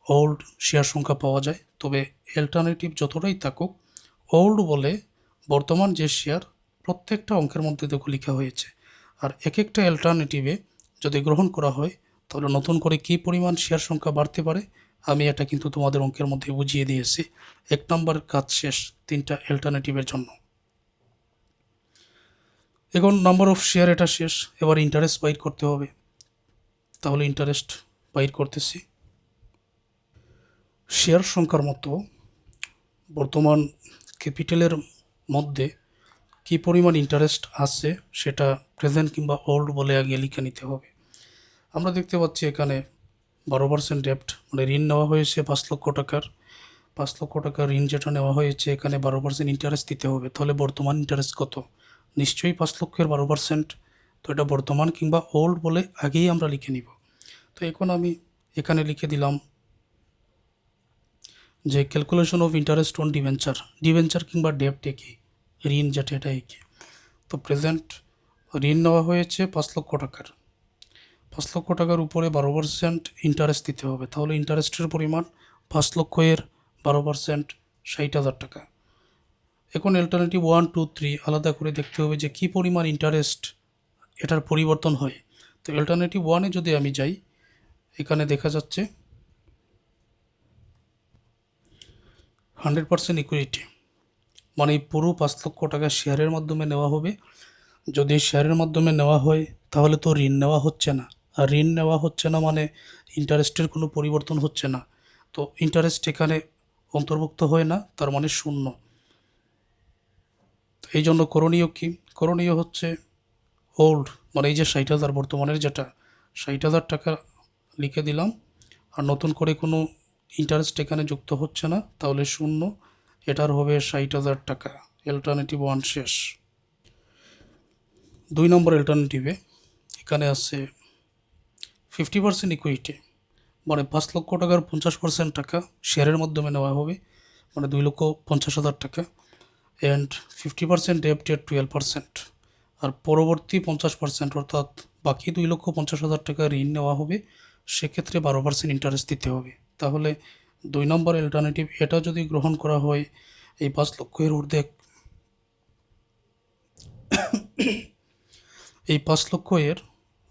ওল্ড শেয়ার সংখ্যা পাওয়া যায়। তবে অল্টারনেটিভ যতটাই থাকুক, ওল্ড বলে বর্তমান যে শেয়ার প্রত্যেকটা অঙ্কের মধ্যে দেখো লেখা হয়েছে। আর এক একটা অল্টারনেটিভে যদি গ্রহণ করা হয়, তাহলে নতুন করে কী পরিমাণ শেয়ার সংখ্যা বাড়তে পারে আমি এটা কিন্তু তোমাদের অঙ্কের মধ্যে বুঝিয়ে দিয়েছি। 1 নম্বর কাজ শেষ 3টা অল্টারনেটিভের জন্য। এখন নাম্বার অফ শেয়ার এটা শেষ, এবার ইন্টারেস্ট বাইর করতে হবে। তাহলে ইন্টারেস্ট বাইর করতেছি। শেয়ার সংখ্যার মতো বর্তমান ক্যাপিটালের মধ্যে কী পরিমাণ ইন্টারেস্ট আছে সেটা প্রেজেন্ট কিংবা ওল্ড বলে আগে লিখে নিতে হবে। আমরা দেখতে পাচ্ছি এখানে 12% ডেপ্ট, মানে ঋণ নেওয়া হয়েছে 5 লক্ষ টাকার। 5 লক্ষ টাকার ঋণ যেটা নেওয়া হয়েছে, এখানে 12% ইন্টারেস্ট দিতে হবে। তাহলে বর্তমান ইন্টারেস্ট কত? নিশ্চয়ই 5 লক্ষের 12%, তো এটা বর্তমান কিংবা ওল্ড বলে আগেই আমরা লিখে নিব। তো এখন আমি এখানে লিখে দিলাম যে calculation of interest on debenture, debenture কিংবা ডেপ্ট একই, ঋণ যেটা এটা একই। তো প্রেজেন্ট ঋণ নেওয়া হয়েছে 5 লক্ষ টাকার, 5 লক্ষ টাকার উপরে 12% ইন্টারেস্ট দিতে হবে। তাহলে ইন্টারেস্টের পরিমাণ 5 লক্ষ এর 12% 60,000 টাকা। এখন অল্টারনেটিভ 1, 2, 3 আলাদা করে দেখতে হবে যে কী পরিমাণ ইন্টারেস্ট এটার পরিবর্তন হয়। তো অল্টারনেটিভ 1-এ যদি আমি যাই, এখানে দেখা যাচ্ছে 100% ইকুইটি, মানে এই পুরো 5 লক্ষ টাকা শেয়ারের মাধ্যমে নেওয়া হবে। যদি শেয়ারের মাধ্যমে নেওয়া হয় তাহলে তো ঋণ নেওয়া হচ্ছে না, আর ঋণ নেওয়া হচ্ছে না মানে ইন্টারেস্টের কোনো পরিবর্তন হচ্ছে না। তো ইন্টারেস্ট এখানে অন্তর্ভুক্ত হয় না, তার মানে শূন্য। তো এই জন্য করণীয় কি? করণীয় হচ্ছে ওল্ড, মানে এই যে 60,000 বর্তমানের যেটা 60,000 টাকা লিখে দিলাম, আর নতুন করে কোনো ইন্টারেস্ট এখানে যুক্ত হচ্ছে না, তাহলে শূন্য। এটার হবে 60,000 টাকা। অল্টারনেটিভ 1 শেষ। 2 নম্বর অল্টারনেটিভে এখানে আছে 50% ইকুইটি, মানে 5 লক্ষ টাকার 50% টাকা শেয়ারের মাধ্যমে নেওয়া হবে, মানে 2,50,000 টাকা। অ্যান্ড 50% ডেপ্ট এর 12%, আর পরবর্তী 50% অর্থাৎ বাকি 2,50,000 টাকা ঋণ নেওয়া হবে, সেক্ষেত্রে 12% ইন্টারেস্ট দিতে হবে। তাহলে 2 নম্বর অল্টারনেটিভ এটা যদি গ্রহণ করা হয়, এই 5 লক্ষ এর অর্ধেক, এই 5 লক্ষ এর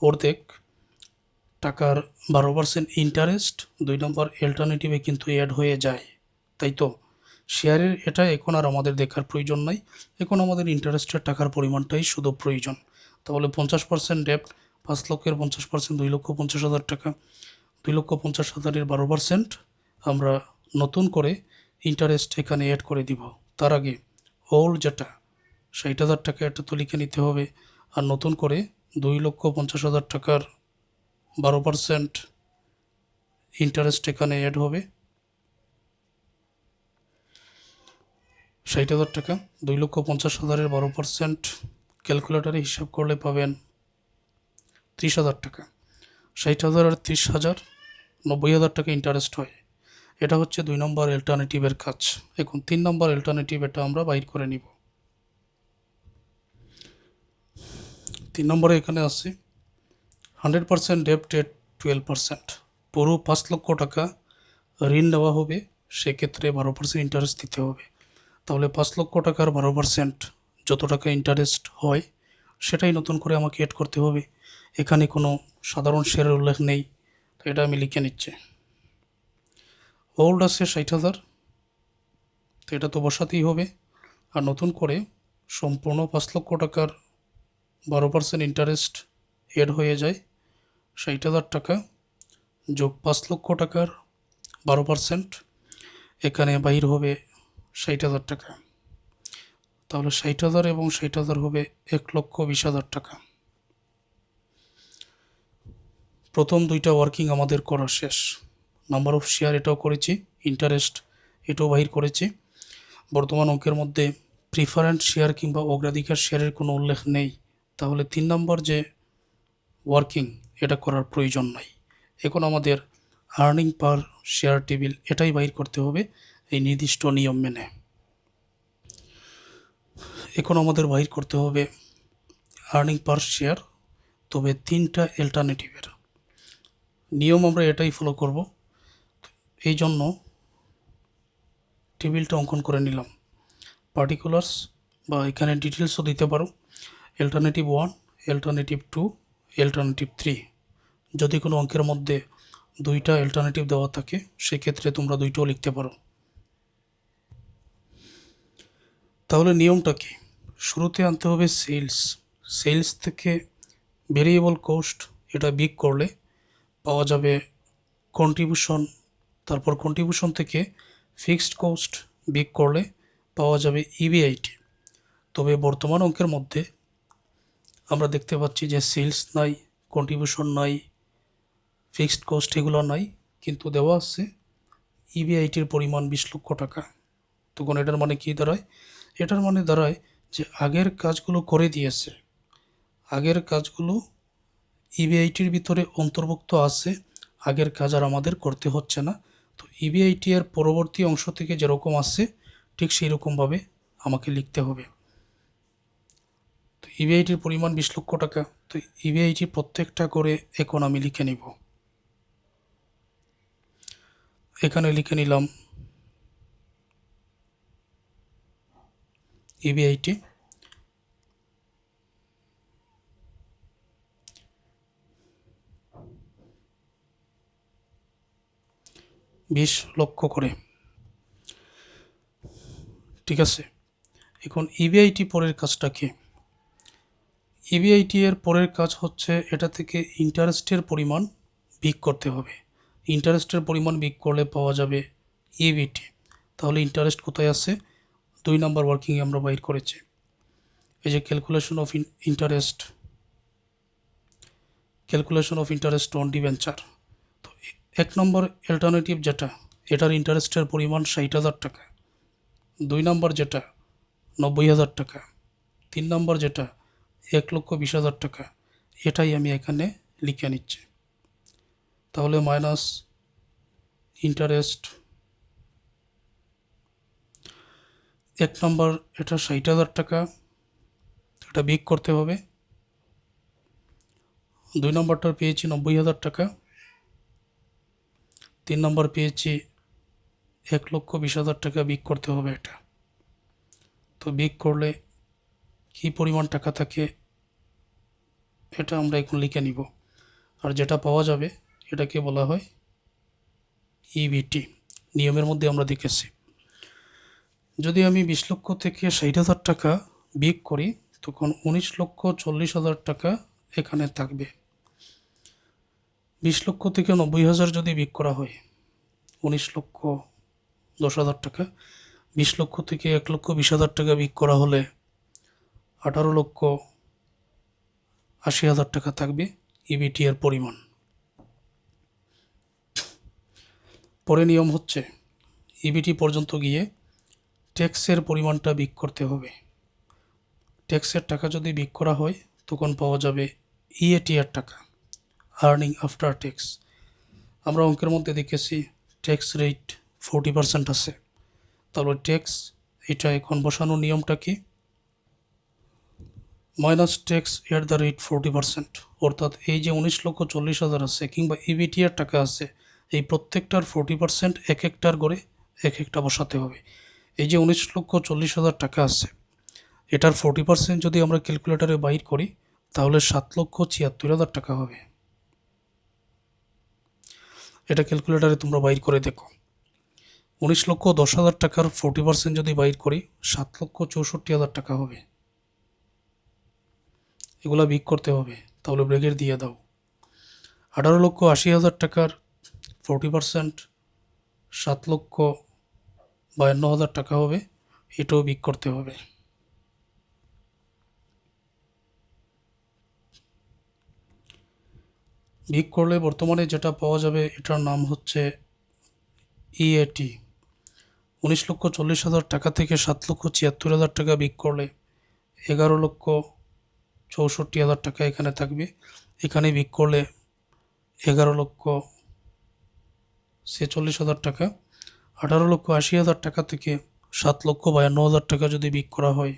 অর্ধেক টাকার 12% ইন্টারেস্ট 2 নম্বর অল্টারনেটিভে কিন্তু অ্যাড হয়ে যায়, তাই তো? শেয়ারের এটা এখন আর আমাদের দেখার প্রয়োজন নাই, এখন আমাদের ইন্টারেস্টের টাকার পরিমাণটাই শুধু প্রয়োজন। তাহলে 50% ডেপ্ট, 5 লক্ষের 50% 2,50,000 টাকা, 2,50,000-এর 12% আমরা নতুন করে ইন্টারেস্ট এখানে অ্যাড করে দিব। তার আগে ওল্ড যেটা 60,000 টাকা, এটা তো লিখে নিতে হবে, আর নতুন করে 2,50,000 টাকার 12% ইন্টারেস্ট এখানে অ্যাড হবে। 60,000 টাকা, 2,50,000-এর 12% ক্যালকুলেটারে হিসাব করলে পাবেন 30,000 টাকা। 60,000 আর 30,000, 90,000 টাকা ইন্টারেস্ট হয়। এটা হচ্ছে 2 নম্বর অল্টারনেটিভের কাজ। এখন 3 নম্বর অল্টারনেটিভ এটা আমরা বাইর করে নিব। 3 নম্বরে এখানে আছে 100% ডেপ্ট এট 12%, পুরো 5 লক্ষ টাকা ঋণ নেওয়া হবে, সেক্ষেত্রে 12% ইন্টারেস্ট দিতে হবে। তাহলে 5 লক্ষ টাকার 12% যত টাকা ইন্টারেস্ট হয়, সেটাই নতুন করে আমাকে অ্যাড করতে হবে। এখানে কোনো সাধারণ শেয়ারের উল্লেখ নেই, তো এটা আমি লিখে নিচ্ছি। ওল্ড আছে 60,000, তো এটা তো বসাতেই হবে, আর নতুন করে সম্পূর্ণ 5 লক্ষ টাকার 12% ইন্টারেস্ট অ্যাড হয়ে যায়। 60,000 টাকা যোগ 5 লক্ষ টাকার 12%, এখানে বাহির হবে 60,000 টাকা। তাহলে 60,000 এবং 60,000 হবে 1,20,000 টাকা। প্রথম দুইটা ওয়ার্কিং আমাদের করা শেষ। নাম্বার অফ শেয়ার এটাও করেছি, ইন্টারেস্ট এটাও বাহির করেছি। বর্তমান অঙ্কের মধ্যে প্রিফারেন্ট শেয়ার কিংবা অগ্রাধিকার শেয়ারের কোনো উল্লেখ নেই, তাহলে 3 নম্বর যে ওয়ার্কিং এটা করার প্রয়োজন নাই। এখন আমাদের আর্নিং পার শেয়ার টেবিল এটাই বাহির করতে হবে এই নির্দিষ্ট নিয়ম মেনে। এখন আমাদের বাহির করতে হবে আর্নিং পার শেয়ার, তবে 3টা অল্টারনেটিভের নিয়ম আমরা এটাই ফলো করব। এই জন্য টেবিলটা অঙ্কন করে নিলাম। পার্টিকুলার্স বা এখানে ডিটেলসও দিতে পারো, অল্টারনেটিভ 1, অল্টারনেটিভ 2, অল্টারনেটিভ 3। যদি কোনো অঙ্কের মধ্যে 2টা অল্টারনেটিভ দেওয়া থাকে, সেক্ষেত্রে তোমরা 2টাও লিখতে পারো। তাহলে নিয়মটা কি? শুরুতে আনতে হবে সেলস, সেলস থেকে ভেরিয়েবল কোস্ট এটা বিগ করলে পাওয়া যাবে কন্ট্রিবিউশন, তারপর কন্ট্রিবিউশন থেকে ফিক্সড কোস্ট বিগ করলে পাওয়া যাবে ইবিআইটি। তবে বর্তমান অঙ্কের মধ্যে আমরা দেখতে পাচ্ছি যে সেলস নাই, কন্ট্রিবিউশন নাই, ফিক্সড কোস্ট এগুলো নাই, কিন্তু দেওয়া আছে ইবিআইটির পরিমাণ 20 লক্ষ টাকা। তখন এটার মানে কি দাঁড়ায়? এটার মানে দাঁড়ায় যে আগের কাজগুলো করে দিয়েছে, আগের কাজগুলো ইবিআইটির ভিতরে অন্তর্ভুক্ত আছে, আগের কাজ আর আমাদের করতে হচ্ছে না। তো ইবিআইটি এর পরবর্তী অংশ থেকে যেরকম আছে ঠিক সেই রকমভাবে আমাকে লিখতে হবে। তো ইবিআইটির পরিমাণ 20 লক্ষ টাকা। তো ইবিআইটি প্রত্যেকটা করে এখন আমি লিখে নিব। এখানে লিখে নিলাম ইবিআইটি, বিশ লক্ষ করে, ঠিক আছে। এখন ইবিআইটি পরের কাজটা কি? ইবিআইটি এর পরের কাজ হচ্ছে এটা থেকে ইন্টারেস্টের পরিমাণ বিয়োগ করতে হবে। ইন্টারেস্টের পরিমাণ বিয়োগ করলে পাওয়া যাবে ইবিটি। তাহলে ইন্টারেস্ট কোথায় আছে? 2 নাম্বার ওয়ার্কিংয়ে আমরা বাইর করেছি। এই যে calculation of interest on debenture. তো 1 নম্বর অল্টারনেটিভ যেটা, এটার ইন্টারেস্টের পরিমাণ 60,000 টাকা। 2 নাম্বার যেটা 90,000 টাকা। 3 নাম্বার যেটা 1,20,000 টাকা। এটাই আমি এখানে লিখে নিচ্ছি। তাহলে মাইনাস ইন্টারেস্ট 1 নাম্বার এটা 60,000 টাকা, এটা বিয়োগ করতে হবে। 2 নম্বরটার পেয়েছি 90,000 টাকা। 3 নম্বর পেয়েছি 1,20,000 টাকা, বিয়োগ করতে হবে এটা। তো বিয়োগ করলে কী পরিমাণ টাকা থাকে এটা আমরা এখন লিখে নিব। আর যেটা পাওয়া যাবে এটাকে বলা হয় ইবিটি। নিয়মের মধ্যে আমরা দেখেছি যদি আমি 20 লক্ষ থেকে 60,000 টাকা বিয়োগ করি তখন 19,40,000 টাকা এখানে থাকবে। 20 লক্ষ থেকে 90,000 যদি বিয়োগ করা হয় 19,10,000 টাকা। 20 লক্ষ থেকে 1,20,000 টাকা বিয়োগ করা হলে 18,80,000 টাকা থাকবে ইবিটি এর পরিমাণ। পরে নিয়ম হচ্ছে ইবিটি পর্যন্ত গিয়ে ট্যাক্সের পরিমাণটা বিয়োগ করতে হবে। ট্যাক্সের টাকা যদি বিয়োগ করা হয় তখন পাওয়া যাবে ইএটি এর টাকা, আর্নিং আফটার ট্যাক্স। আমরা অঙ্কের মধ্যে দেখেছি ট্যাক্স রেট 40% আছে। তাহলে ট্যাক্স এটা এখন বসানোর নিয়মটা কি? Minus tax at the rate 40%, অর্থাৎ এই যে 19,40,000 আছে কিংবা ইবিটি এর টাকা আছে এই প্রত্যেকটার 40% এক একটার করে এক একটা বসাতে হবে। এই যে 19,40,000 টাকা আছে এটার 40% যদি আমরা ক্যালকুলেটারে বাইর করি তাহলে 7,76,000 টাকা হবে। এটা ক্যালকুলেটারে তোমরা বাইর করে দেখো। 19,10,000 টাকার 40% যদি বাইর করি 7,64,000 টাকা হবে। এগুলা বিয়োগ করতে হবে, তাহলে ব্র্যাকেট দিয়ে দাও। 18,80,000 টাকার 40% 7,52,000 টাকা হবে। এটাও বিয়োগ করতে হবে। বিয়োগ করলে বর্তমানে যেটা পাওয়া যাবে এটার নাম হচ্ছে ইএটি। 19,40,000 টাকা থেকে 7,76,000 টাকা বিয়োগ করলে 11,64,000 টাকা এখানে থাকবে। এখানে বিয়োগ করলে 11,46,000 টাকা। 18,80,000 টাকা থেকে 7,52,000 টাকা যদি বিয়োগ করা হয়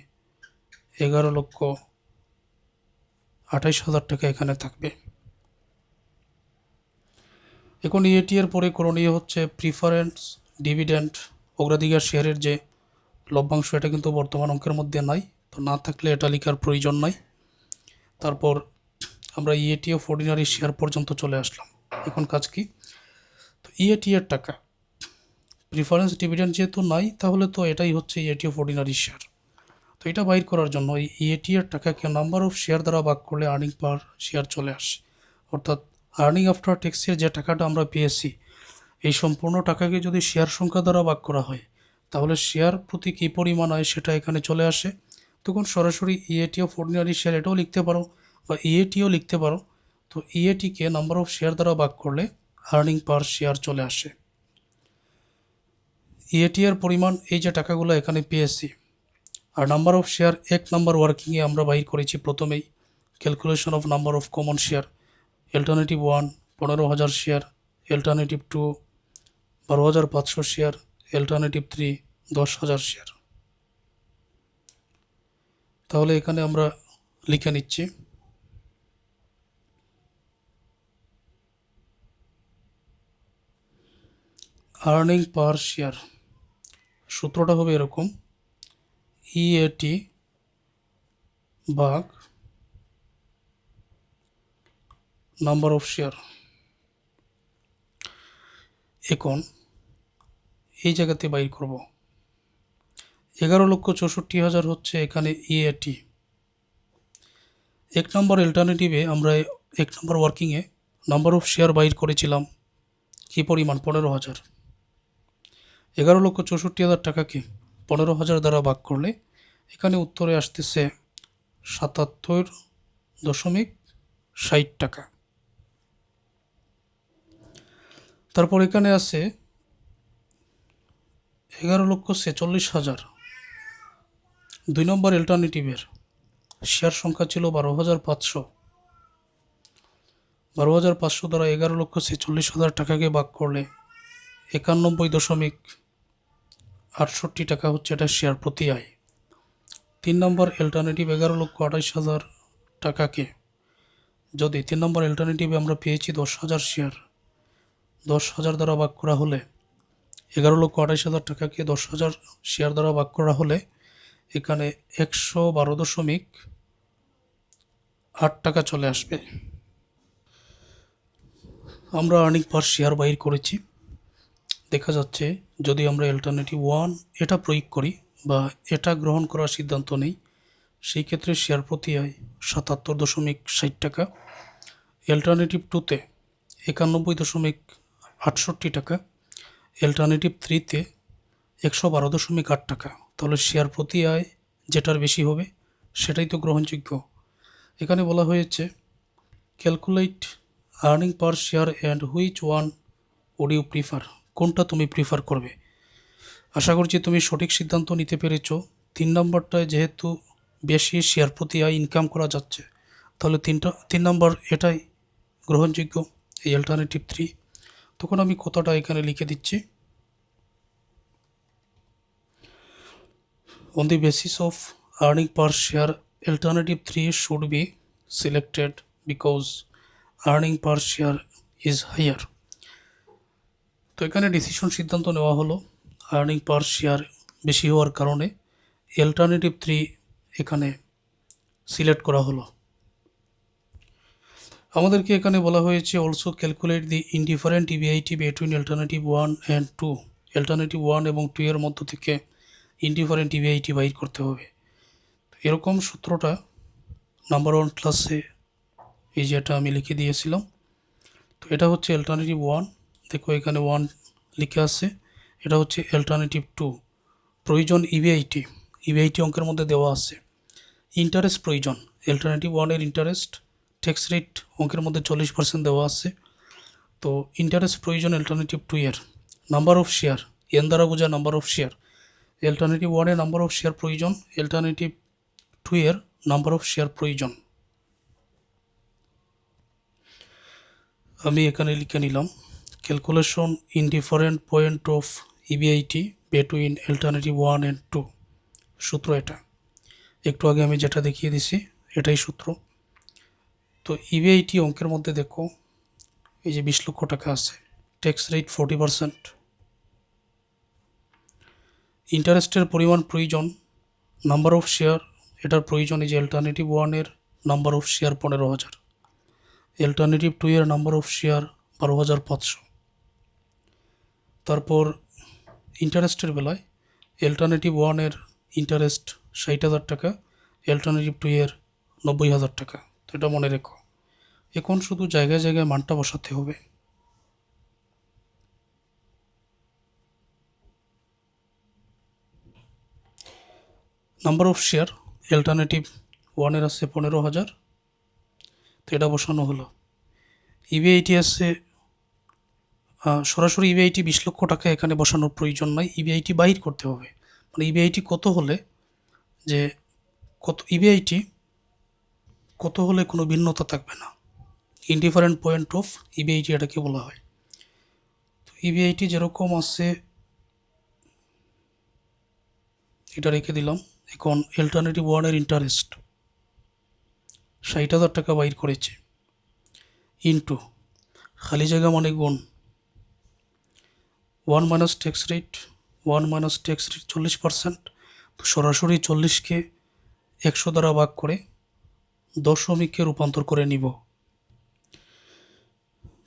11,28,000 টাকা এখানে থাকবে। এখন ইএটি এর পরে করণীয় হচ্ছে প্রিফারেন্স ডিভিডেন্ড, অগ্রাধিকার শেয়ারের যে লভ্যাংশ, এটা কিন্তু বর্তমান অঙ্কের মধ্যে নাই, তো না থাকলে এটা লেখার প্রয়োজন নাই। তারপর আমরা ইএটি অফ অর্ডিনারি শেয়ার পর্যন্ত চলে আসলাম। এখন কাজ কি? তো ইএটি এর টাকা, প্রিফারেন্স ডিভিডেন্ড যেহেতু নাই তাহলে তো এটাই হচ্ছে ইএটি অফ অর্ডিনারি শেয়ার। তো এটা বাইর করার জন্য এই ইএটি এর টাকাকে নাম্বার অফ শেয়ার দ্বারা ভাগ করলে আর্নিং পার শেয়ার চলে আসে। অর্থাৎ আর্নিং আফটার ট্যাক্সের যে টাকাটা আমরা পেয়েছি এই সম্পূর্ণ টাকাকে যদি শেয়ার সংখ্যা দ্বারা ভাগ করা হয় তাহলে শেয়ার প্রতি কী পরিমাণ হয় সেটা এখানে চলে আসে। তখন সরাসরি ইএটি অফ অর্ডিনারি শেয়ার এটাও লিখতে পারো বা ইএটিও লিখতে পারো। তো ইএটিকে নাম্বার অফ শেয়ার দ্বারা ভাগ করলে আর্নিং পার শেয়ার চলে আসে। ইএটি এর পরিমাণ এই যে টাকাগুলো এখানে পেয়েছি, আর নাম্বার অফ শেয়ার 1 নাম্বার ওয়ার্কিংয়ে আমরা বাইর করেছি প্রথমেই calculation of number of common share, alternative 1 15,000 share, alternative 2 12,500 share, alternative 3 10,000 share. তাহলে এখানে আমরা লিখে নিচ্ছি আর্নিং পার শেয়ার। সূত্রটা হবে এরকম, ইএটি ভাগ নাম্বার অফ শেয়ার। এখন এই জায়গাতে বাইর করব 11,64,000 হচ্ছে এখানে ইএটি। 1 নম্বর অল্টারনেটিভে আমরা 1 নম্বর ওয়ার্কিংয়ে নাম্বার অফ শেয়ার বাইর করেছিলাম কি পরিমাণ 15,000। 11,64,000 টাকাকে 15,000 দ্বারা ভাগ করলে এখানে উত্তরে আসতেছে 77.60 টাকা। তারপর এখানে আছে 11,46,000। 2 নম্বর অল্টারনেটিভের শেয়ার সংখ্যা ছিল 12,500। 12,500 দ্বারা 11,46,000 টাকাকে ভাগ করলে 91.68 টাকা হচ্ছে এটা শেয়ার প্রতি আয়। 3 নম্বর অল্টারনেটিভ 11,28,000 টাকাকে যদি 3 নম্বর অল্টারনেটিভে আমরা পেয়েছি 10,000 শেয়ার, 10,000 দ্বারা ভাগ করা হলে 11,28,000 টাকাকে 10,000 শেয়ার দ্বারা ভাগ করা হলে এখানে 112.8 টাকা চলে আসবে। আমরা আর্নিং পার শেয়ার বাইর করেছি। দেখা যাচ্ছে যদি আমরা অল্টারনেটিভ 1 এটা প্রয়োগ করি বা এটা গ্রহণ করার সিদ্ধান্ত নেই, সেই ক্ষেত্রে শেয়ার প্রতি আয় 77.60 টাকা। অল্টারনেটিভ 2তে 91.68 টাকা। অল্টারনেটিভ 3তে 112.8 টাকা। তাহলে শেয়ার প্রতি আয় যেটার বেশি হবে সেটাই তো গ্রহণযোগ্য। এখানে বলা হয়েছে calculate earning per share and which one would you prefer. কোনটা তুমি প্রিফার করবে। আশা করছি তুমি সঠিক সিদ্ধান্ত নিতে পেরেছ। 3 নম্বরটায় যেহেতু বেশি শেয়ার প্রতি আয় ইনকাম করা যাচ্ছে, তাহলে 3 নম্বর এটাই গ্রহণযোগ্য, এই অল্টারনেটিভ 3। তখন আমি কথাটা এখানে লিখে দিচ্ছি, on the basis of earning per share alternative 3 should be selected because earning per share is higher। তো এখানে ডিসিশন সিদ্ধান্ত নেওয়া হলো আর্নিং পার শেয়ার বেশি হওয়ার কারণে অল্টারনেটিভ 3 এখানে সিলেক্ট করা হলো। আমাদেরকে এখানে বলা হয়েছে also calculate the indifferent EBIT between alternative 1 and 2। Alternative 1 এবং 2 এর মধ্য থেকে ইনডিফারেন্ট ইবিআইটি বাইর করতে হবে। এরকম সূত্রটা নাম্বার 1 ক্লাসে এই যেটা আমি লিখে দিয়েছিলাম। তো এটা হচ্ছে অল্টারনেটিভ 1, দেখো এখানে 1 লিখে আছে। এটা হচ্ছে অল্টারনেটিভ 2 প্রয়োজন ইবিআইটি, ইবিআইটি অঙ্কের মধ্যে দেওয়া আছে। ইন্টারেস্ট প্রয়োজন অল্টারনেটিভ 1 এর ইন্টারেস্ট ট্যাক্স রেট অঙ্কের মধ্যে 40% দেওয়া আছে। তো ইন্টারেস্ট প্রয়োজন অল্টারনেটিভ 2 এর। নাম্বার অফ শেয়ার এন দ্বারা বোঝা নাম্বার অফ শেয়ার। অল্টারনেটিভ 1 এর নাম্বার অফ শেয়ার প্রয়োজন, অল্টারনেটিভ 2 এর নাম্বার অফ শেয়ার প্রয়োজন। আমি এখানে লিখে নিলাম calculation indifferent point of EBIT between alternative 1 and 2। সূত্র এটা একটু আগে আমি যেটা দেখিয়ে দিছি এটাই সূত্র। তো ইবিআইটি অঙ্কের মধ্যে দেখো এই যে 20 লক্ষ টাকা আছে, ট্যাক্স রেট 40%। ইন্টারেস্টের পরিমাণ প্রয়োজন, নাম্বার অফ শেয়ার এটার প্রয়োজন এই যে অল্টারনেটিভ 1 এর নাম্বার অফ শেয়ার 15,000, অল্টারনেটিভ 2 এর নাম্বার অফ শেয়ার 12,500। তারপর ইন্টারেস্টের বেলায় অল্টারনেটিভ 1 এর ইন্টারেস্ট 60,000 টাকা, অল্টারনেটিভ 2 এর 90,000 টাকা। তো এটা মনে রেখো। এখন শুধু জায়গায় জায়গায় মানটা বসাতে হবে। নাম্বার অফ শেয়ার অল্টারনেটিভ 1 এর আছে 15,000, তো এটা বসানো হলো। ইবিআইটি আছে সরাসরি ইবিআইটি 20 লক্ষ টাকা এখানে বসানোর প্রয়োজন নাই, ইবিআইটি বাহির করতে হবে। মানে ইবিআইটি কত হলে যে কত ইবিআইটি কত হলে কোনো ভিন্নতা থাকবে না। ইনডিফারেন্ট পয়েন্ট অফ ইবিআইটি এটাকে বলা হয়। তো ইবিআইটি যেরকম আছে এটা রেখে দিলাম। এখন অল্টারনেটিভ ওয়ানের ইন্টারেস্ট 60,000 টাকা বাইর করেছে, ইন্টু খালি জায়গা মানে গুণ 1 মাইনাস ট্যাক্স রেট 40%। তো সরাসরি 40কে 100 দ্বারা ভাগ করে দশমিকে রূপান্তর করে নিব।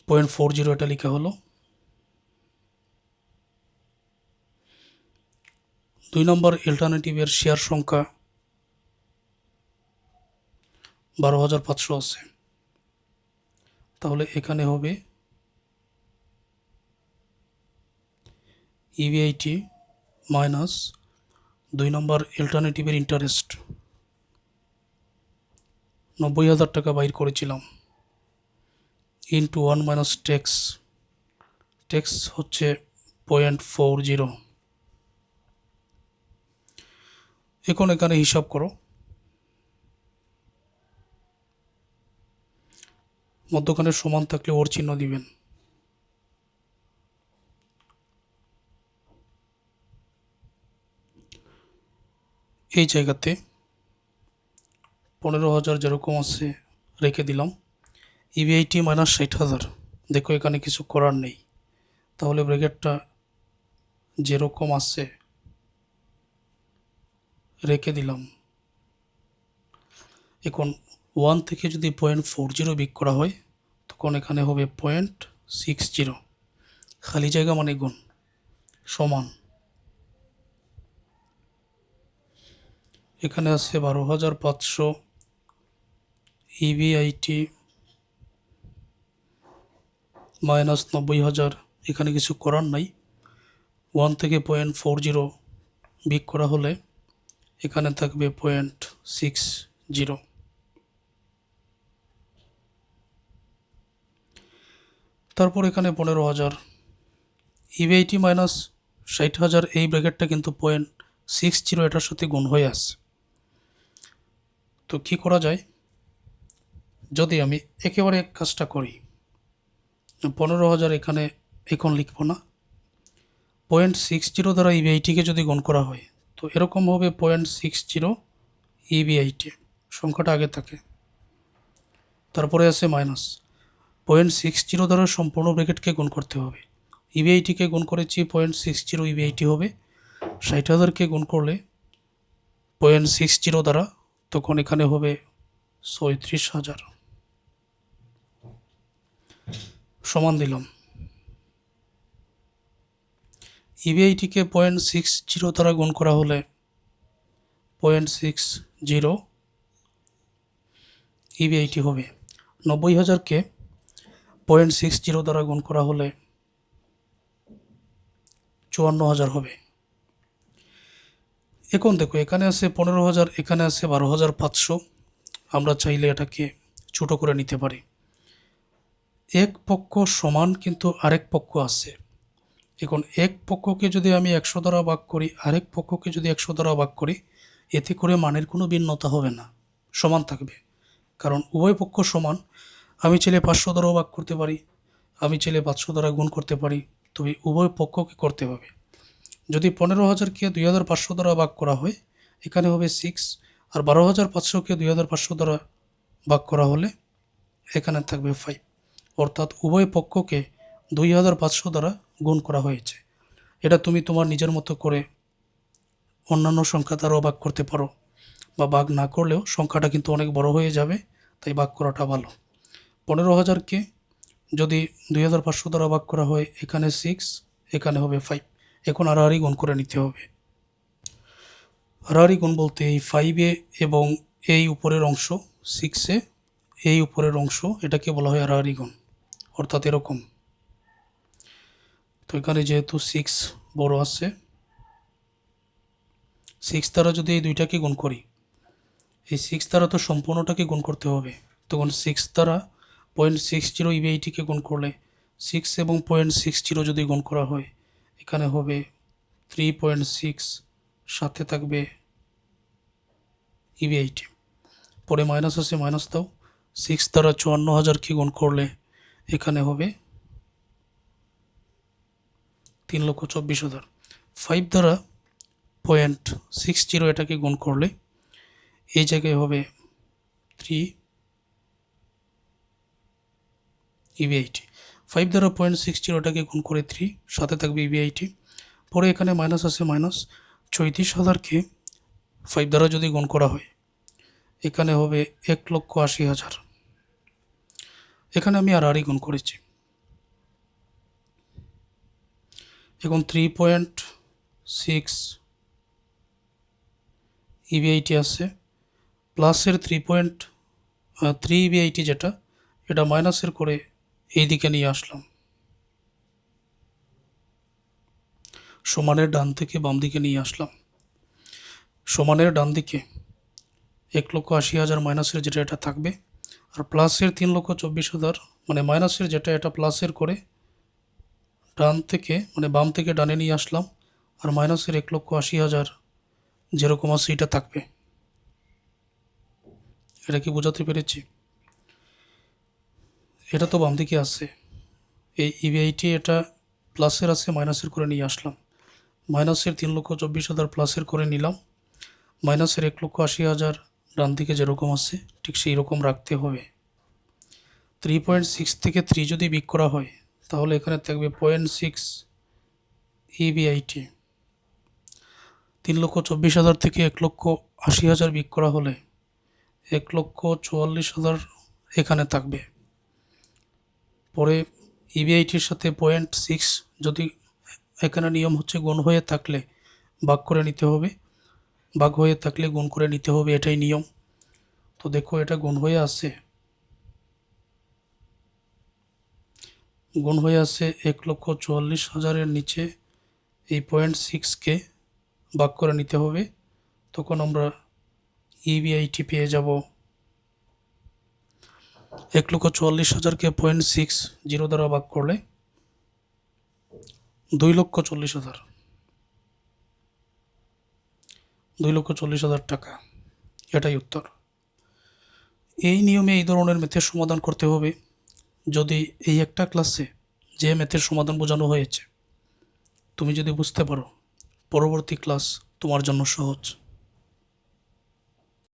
0.40 এটা লেখা হলো। 2 নম্বর অল্টারনেটিভের শেয়ার সংখ্যা 12,500 আছে, তাহলে এখানে হবে ইবিআইটি মাইনাস 2 নম্বর অল্টারনেটিভের ইন্টারেস্ট 90,000 টাকা বাইর করেছিলাম, ইন্টু 1 মাইনাস ট্যাক্স হচ্ছে 0.40। এখন এখানে হিসাব করো, মধ্যখানে সমান থাকলে ওর চিহ্ন দিবেন। এই জায়গাতে 15,000 যেরকম আছে রেখে দিলাম। ইবিআইটি মাইনাস 60,000, দেখো এখানে কিছু করার নেই, তাহলে ব্র্যাকেটটা যেরকম আছে রেখে দিলাম। এখন 1 থেকে যদি 0.40 বিয়োগ করা হয় তখন এখানে হবে 0.60, খালি জায়গা মানে গুণ সমান, এখানে আছে 12,500 ইবিআইটি মাইনাস 90,000, এখানে কিছু করার নাই। 1 থেকে 0.40 বিয়োগ করা হলে এখানে থাকবে 0.60। তারপর এখানে 15,000 ইবিআইটি মাইনাস 60,000, এই ব্র্যাকেটটা কিন্তু 0.60 এটার সাথে গুণ হয়ে আসে। তো কি করা যায়, যদি আমি একেবারে কাজটা করি 15,000 এখানে এখন লিখব না, 0.60 দ্বারা ইবিআইটিকে যদি গুণ করা হয় তো এরকম হবে 0.60 ইবিআইটি, সংখ্যাটা আগে থাকে। তারপরে আছে মাইনাস 0.60 দ্বারা সম্পূর্ণ ব্র্যাকেটকে গুণ করতে হবে। ইবিআইটিকে গুণ করেছি 0.60 ইবিআইটি হবে, 60,000কে গুণ করলে 0.60 দ্বারা তখন এখানে হবে 36,000, সমান দিলাম। ইবিআইটিকে 0.60 দ্বারা গুণ করা হলে 0.60 ইবিআইটি হবে। 90,000কে 0.60 দ্বারা গুণ করা হলে 54,000 হবে। এখন দেখো এখানে আছে 15,000, এখানে আছে 12,500, আমরা চাইলে এটাকে ছোট করে নিতে পারি। এক পক্ষ সমান কিন্তু আরেক পক্ষ আছে। এখন এক পক্ষকে যদি আমি 100 দ্বারা ভাগ করি, আরেক পক্ষকে যদি 100 দ্বারা ভাগ করি, এতে করে মানের কোনো ভিন্নতা হবে না, সমান থাকবে। কারণ উভয় পক্ষ সমান, আমি চাইলে 500 দ্বারাও ভাগ করতে পারি, আমি চাইলে 500 দ্বারা গুণ করতে পারি, তবে উভয় পক্ষকে করতে হবে। যদি 15,000কে 2,500 দ্বারা ভাগ করা হয় এখানে হবে 6, আর 12,500কে 2,500 দ্বারা ভাগ করা হলে এখানে থাকবে 5, অর্থাৎ উভয় পক্ষকে 2,500 দ্বারা গুণ করা হয়েছে। এটা তুমি তোমার নিজের মতো করে অন্যান্য সংখ্যা দ্বারাও ভাগ করতে পারো, বা ভাগ না করলেও সংখ্যাটা কিন্তু অনেক বড় হয়ে যাবে, তাই ভাগ করাটা ভালো। 15,000কে যদি 2,500 দ্বারা ভাগ করা হয় এখানে 6, এখানে হবে 5, এখন আড়াআড়ি গুণ করে নিতে হবে। আড়াআড়ি গুণ বলতে এই 5-এ এবং এই উপরের অংশ 6-এ এই উপরের অংশ, এটাকে বলা হয় আড়াআড়ি গুণ, অর্থাৎ এরকম। তো এখানে যেহেতু 6 বড় আছে, 6 দ্বারা যদি এই দুইটাকে গুণ করি, এই 6 দ্বারা তো সম্পূর্ণটাকে গুণ করতে হবে, তখন 6 দ্বারা 0.60 ইবিআইটিকে গুণ করলে 6 এবং 0.60 যদি গুণ করা হয় এখানে হবে 3.6, সাথে থাকবে ইবিআইটি। পরে মাইনাস আছে মাইনাস দাও। 6 দ্বারা 54,000কে গুণ করলে এখানে হবে 3,24,000। 5 দ্বারা 0.60 এটাকে গুণ করলে এই জায়গায় হবে 3 EBIT। 5 দ্বারা 0.60 এটাকে গুণ করে 3, সাথে থাকবে EBIT। পরে এখানে মাইনাস আছে মাইনাস। 34,000কে 5 দ্বারা যদি গুণ করা হয় এখানে হবে 1,80,000। এখানে আমি আর গুণ করেছি। এখন 3.6 EBIT আছে, প্লাসের 3 EBIT যেটা, এটা মাইনাসের করে এই দিকে নিয়ে আসলাম, সমানের ডান থেকে বাম দিকে নিয়ে আসলাম। সমানের ডান দিকে 1,80,000 মাইনাসের যেটা এটা থাকবে, আর প্লাসের 3,24,000 মানে মাইনাসের যেটা এটা প্লাসের করে ডান থেকে মানে বাম থেকে ডানে নিয়ে আসলাম, আর মাইনাসের 1,80,000 যেরকম আছে এটা থাকবে। এটা কি বোঝাতে পেরেছি? এটা তো বাম দিকে আছে, এই EBIT এটা প্লাসের আছে মাইনাসের করে নিয়ে আসলাম। মাইনাসের 3,24,000 প্লাসের করে নিলাম, মাইনাসের 1,80,000 ডান দিকে যেরকম আছে ঠিক সেই রকম রাখতে হবে। 3.6 থেকে 3 যদি বিয়োগ করা হয় তাহলে এখানে থাকবে 0.6 EBIT। 3,24,000 থেকে 1,80,000 বিয়োগ করা হলে 1,44,000 এখানে থাকবে। পরে EBITর সাথে 0.6 যদি এখানে নিয়ম হচ্ছে গুণ হয়ে থাকলে ভাগ করে নিতে হবে, ভাগ হয়ে থাকলে গুণ করে নিতে হবে, এটাই নিয়ম। তো দেখো এটা গুণ হয়ে আছে, গুণ হয়ে আছে 1,44,000-এর নিচে এই 0.6কে ভাগ করে নিতে হবে, তখন আমরা EBIT পেয়ে যাব 1,44,000কে 0.60 দ্বারা ভাগ করলে 2,40,000, 2,40,000 টাকা। এটাই উত্তর। এই নিয়মে এই ধরনের ম্যাথের সমাধান করতে হবে। যদি এই একটা ক্লাসে যে ম্যাথের সমাধান বোঝানো হয়েছে তুমি যদি বুঝতে পারো, পরবর্তী ক্লাস তোমার জন্য সহজ।